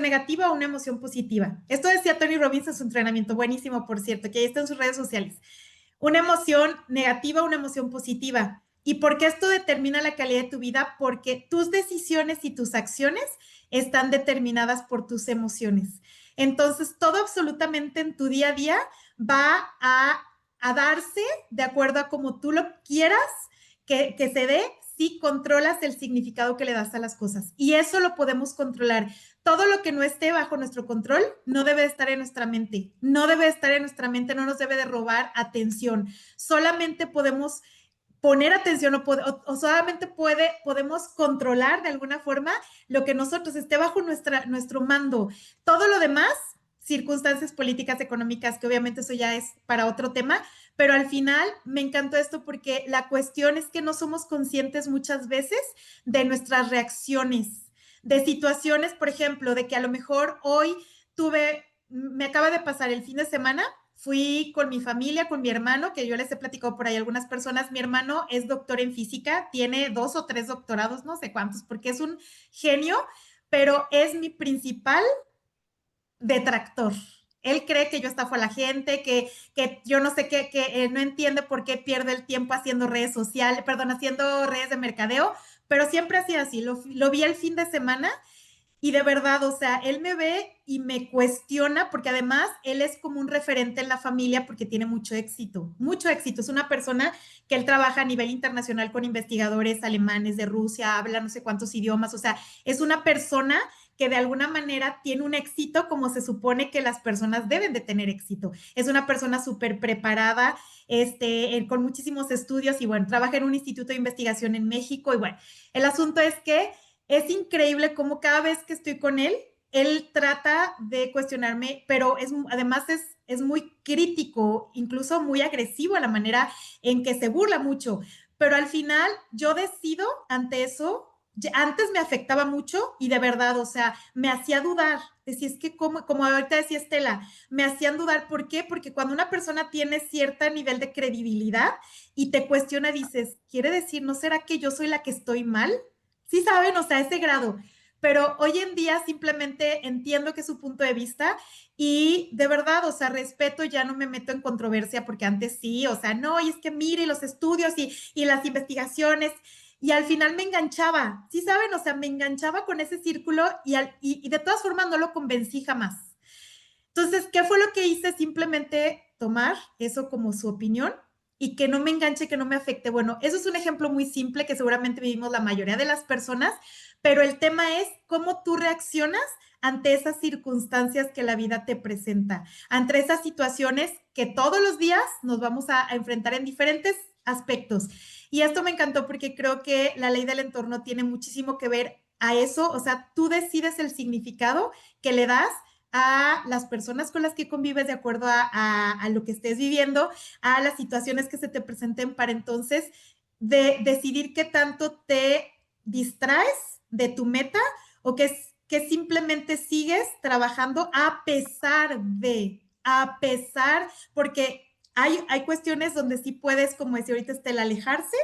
negativa o una emoción positiva. Esto decía Tony Robbins en su entrenamiento, buenísimo, por cierto, que ahí está en sus redes sociales. Una emoción negativa o una emoción positiva. ¿Y por qué esto determina la calidad de tu vida? Porque tus decisiones y tus acciones están determinadas por tus emociones. Entonces, todo absolutamente en tu día a día va a darse de acuerdo a como tú lo quieras que se dé, si controlas el significado que le das a las cosas. Y eso lo podemos controlar. Todo lo que no esté bajo nuestro control no debe estar en nuestra mente. No debe estar en nuestra mente, no nos debe de robar atención. Solamente podemos poner atención o solamente podemos controlar de alguna forma lo que nosotros esté bajo nuestro mando. Todo lo demás, circunstancias políticas, económicas, que obviamente eso ya es para otro tema, pero al final me encantó esto porque la cuestión es que no somos conscientes muchas veces de nuestras reacciones, de situaciones, por ejemplo, de que a lo mejor hoy me acaba de pasar el fin de semana. Fui con mi familia, con mi hermano, que yo les he platicado por ahí a algunas personas. Mi hermano es doctor en física, tiene 2 o 3 doctorados, no sé cuántos, porque es un genio, pero es mi principal detractor. Él cree que yo estafo a la gente, que yo no sé qué, que no entiende por qué pierde el tiempo haciendo redes sociales, perdón, haciendo redes de mercadeo, pero siempre ha sido así. Lo vi el fin de semana y de verdad, o sea, él me ve y me cuestiona porque además él es como un referente en la familia porque tiene mucho éxito, mucho éxito. Es una persona que él trabaja a nivel internacional con investigadores alemanes de Rusia, habla no sé cuántos idiomas, o sea, es una persona que de alguna manera tiene un éxito como se supone que las personas deben de tener éxito. Es una persona súper preparada, con muchísimos estudios y bueno, trabaja en un instituto de investigación en México y bueno, el asunto es que es increíble cómo cada vez que estoy con él, él trata de cuestionarme, pero además es muy crítico, incluso muy agresivo a la manera en que se burla mucho. Pero al final yo decido ante eso, antes me afectaba mucho y de verdad, o sea, me hacía dudar. Decía, es que como ahorita decía Estela, me hacían dudar. ¿Por qué? Porque cuando una persona tiene cierto nivel de credibilidad y te cuestiona, dices, ¿quiere decir, no será que yo soy la que estoy mal? Sí saben, o sea, ese grado. Pero hoy en día simplemente entiendo que es su punto de vista y de verdad, o sea, respeto, ya no me meto en controversia porque antes sí, o sea, no, y es que mire los estudios y las investigaciones y al final me enganchaba, sí saben, o sea, me enganchaba con ese círculo y de todas formas no lo convencí jamás. Entonces, ¿qué fue lo que hice? Simplemente tomar eso como su opinión y que no me enganche, que no me afecte. Bueno, eso es un ejemplo muy simple que seguramente vivimos la mayoría de las personas, pero el tema es cómo tú reaccionas ante esas circunstancias que la vida te presenta, ante esas situaciones que todos los días nos vamos a enfrentar en diferentes aspectos. Y esto me encantó porque creo que la ley del entorno tiene muchísimo que ver a eso, o sea, tú decides el significado que le das a las personas con las que convives de acuerdo a lo que estés viviendo, a las situaciones que se te presenten para entonces decidir qué tanto te distraes de tu meta o que simplemente sigues trabajando a pesar, porque hay cuestiones donde sí puedes, como decía ahorita Estela, alejarse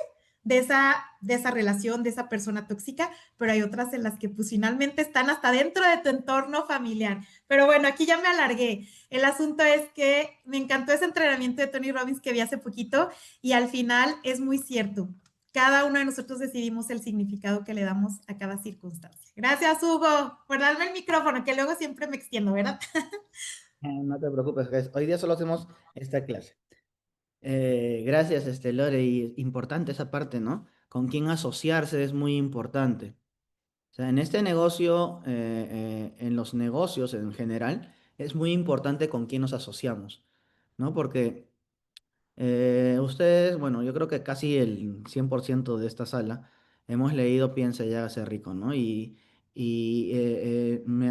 de esa relación, de esa persona tóxica, pero hay otras en las que pues finalmente están hasta dentro de tu entorno familiar. Pero bueno, aquí ya me alargué. El asunto es que me encantó ese entrenamiento de Tony Robbins que vi hace poquito y al final es muy cierto. Cada uno de nosotros decidimos el significado que le damos a cada circunstancia. Gracias, Hugo, por darme el micrófono, que luego siempre me extiendo, ¿verdad? No te preocupes, Grace. Hoy día solo hacemos esta clase. Gracias, Lore, y importante esa parte, ¿no? Con quién asociarse es muy importante. O sea, en este negocio, en los negocios en general, es muy importante con quién nos asociamos, ¿no? Porque ustedes, bueno, yo creo que casi el 100% de esta sala hemos leído Piensa y hágase rico, ¿no? A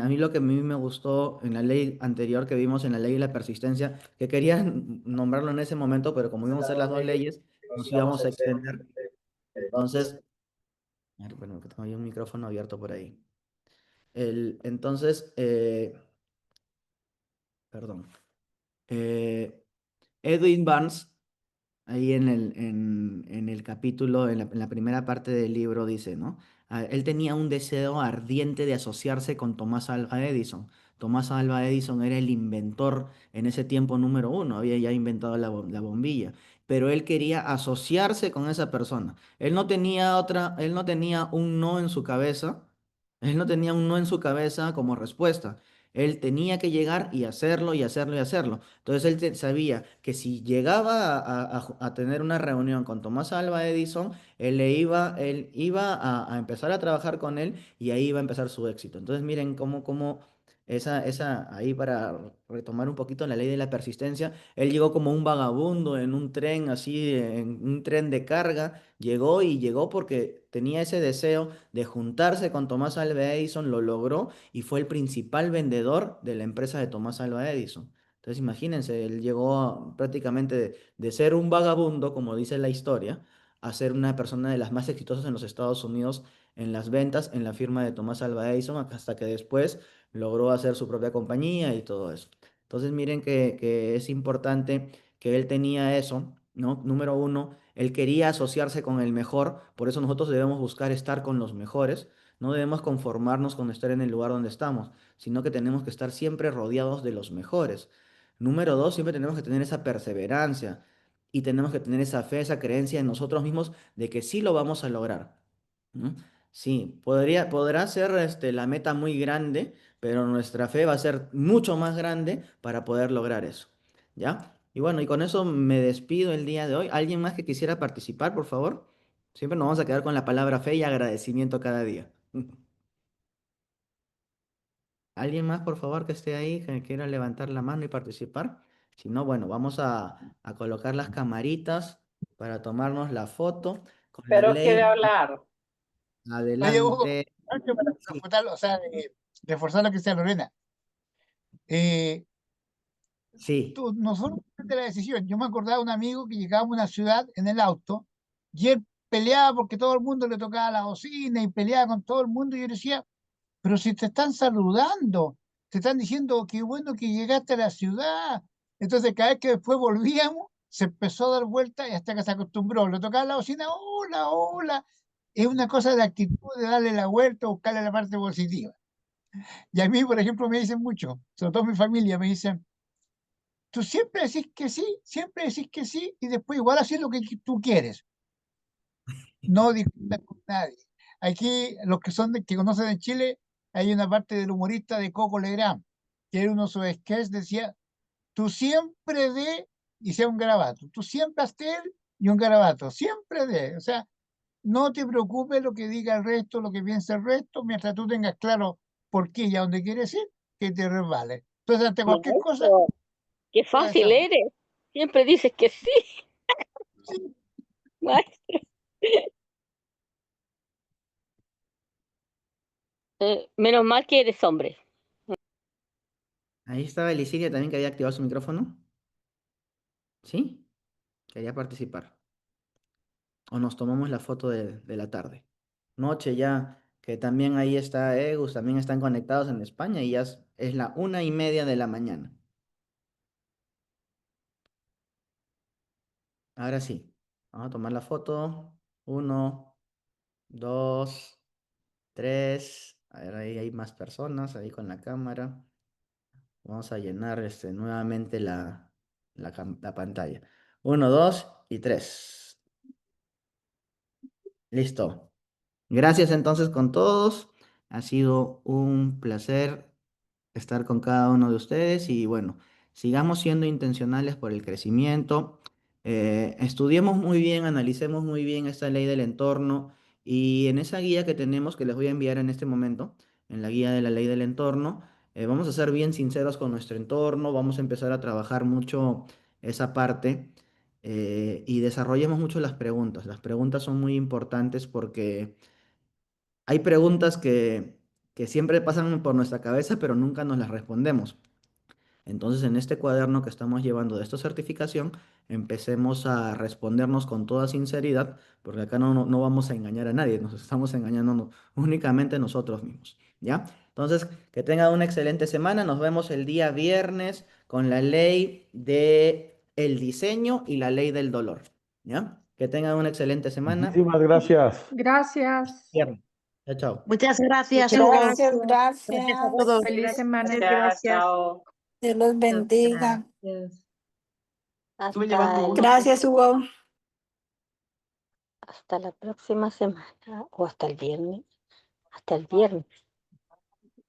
mí lo que a mí me gustó en la ley anterior que vimos en la ley de la persistencia, que quería nombrarlo en ese momento, pero como íbamos a hacer las dos leyes, nos íbamos a extender. Entonces, a ver, bueno, que tengo ahí un micrófono abierto por ahí. Entonces, perdón. Eh, Edwin Barnes, ahí en el capítulo, en la primera parte del libro, dice, ¿no? Él tenía un deseo ardiente de asociarse con Tomás Alva Edison. Tomás Alva Edison era el inventor en ese tiempo número uno, había ya inventado la bombilla, pero él quería asociarse con esa persona. Él no tenía un no en su cabeza, él no tenía un no en su cabeza como respuesta. Él tenía que llegar y hacerlo y hacerlo y hacerlo. Entonces él sabía que si llegaba a tener una reunión con Tomás Alva Edison, él iba a empezar a trabajar con él y ahí iba a empezar su éxito. Entonces miren cómo ahí para retomar un poquito la ley de la persistencia, él llegó como un vagabundo en un tren así, en un tren de carga, llegó y llegó porque tenía ese deseo de juntarse con Tomás Alva Edison, lo logró y fue el principal vendedor de la empresa de Tomás Alva Edison. Entonces imagínense, él llegó prácticamente de ser un vagabundo, como dice la historia, a ser una persona de las más exitosas en los Estados Unidos en las ventas en la firma de Tomás Alva Edison, hasta que después logró hacer su propia compañía y todo eso. Entonces miren que es importante que él tenía eso, ¿no? Número uno, él quería asociarse con el mejor, por eso nosotros debemos buscar estar con los mejores, no debemos conformarnos con estar en el lugar donde estamos, sino que tenemos que estar siempre rodeados de los mejores. Número dos, siempre tenemos que tener esa perseverancia y tenemos que tener esa fe, esa creencia en nosotros mismos de que sí lo vamos a lograr, ¿no? Sí, podrá ser la meta muy grande, pero nuestra fe va a ser mucho más grande para poder lograr eso. ¿Ya? Y bueno, y con eso me despido el día de hoy. ¿Alguien más que quisiera participar, por favor? Siempre nos vamos a quedar con la palabra fe y agradecimiento cada día. ¿Alguien más, por favor, que esté ahí, que quiera levantar la mano y participar? Si no, bueno, vamos a colocar las camaritas para tomarnos la foto con la Pero quiere ley. hablar. Oye, Hugo, Adelante. antes para Sí, refutar, o sea, reforzar lo que decía Lorena. Eh, sí. nosotros de la decisión. Yo me acordaba de un amigo que llegaba a una ciudad en el auto y él peleaba porque todo el mundo le tocaba la bocina y peleaba con todo el mundo. Y yo decía, pero si te están saludando, te están diciendo qué bueno que llegaste a la ciudad. Entonces, cada vez que después volvíamos, se empezó a dar vuelta y hasta que se acostumbró. Le tocaba la bocina, hola, hola. Es una cosa de actitud de darle la vuelta, buscarle la parte positiva. Y a mí, por ejemplo, me dicen mucho, sobre todo mi familia, me dicen, tú siempre decís que sí, y después igual haces lo que tú quieres. No discutas con nadie. Aquí, los que que conocen de Chile, hay una parte del humorista de Coco Legrand, que era uno de sus sketches, decía, tú siempre y sea un garabato, tú siempre hazte él y un garabato, siempre o sea, no te preocupes lo que diga el resto, lo que piensa el resto, mientras tú tengas claro por qué y a dónde quieres ir, que te resbale. Entonces, ante cualquier cosa, Maestro, qué tú fácil desarrollas. eres. Siempre dices que sí, Sí, maestro. Menos mal que eres hombre. Ahí estaba Elicidia también que había activado su micrófono. ¿Sí? Quería participar. O nos tomamos la foto de la tarde. Noche ya, que también ahí está Egus, también están conectados en España y ya es la 1:30 de la mañana. Ahora sí, vamos a tomar la foto. 1, 2, 3. A ver, ahí hay más personas ahí con la cámara. Vamos a llenar nuevamente la pantalla. 1, 2 y 3. Listo. Gracias entonces con todos. Ha sido un placer estar con cada uno de ustedes y bueno, sigamos siendo intencionales por el crecimiento. Estudiemos muy bien, analicemos muy bien esta ley del entorno y en esa guía que tenemos, que les voy a enviar en este momento, en la guía de la ley del entorno, vamos a ser bien sinceros con nuestro entorno, vamos a empezar a trabajar mucho esa parte y desarrollemos mucho las preguntas. Las preguntas son muy importantes porque hay preguntas que siempre pasan por nuestra cabeza, pero nunca nos las respondemos. Entonces, en este cuaderno que estamos llevando de esta certificación, empecemos a respondernos con toda sinceridad, porque acá no vamos a engañar a nadie, nos estamos engañando únicamente nosotros mismos, ¿ya? Entonces, que tengan una excelente semana, nos vemos el día viernes con la ley de el diseño y la ley del dolor, ¿ya? Que tengan una excelente semana. Muchísimas gracias. Gracias. Viernes. Chao, chao. Muchas gracias, Muchas Hugo. gracias, Gracias a todos. gracias. Feliz semana. Gracias, chao. Dios los bendiga. Gracias. Estuve llevando uno. Gracias, Hugo. Hasta la próxima semana o hasta el viernes. Hasta el viernes.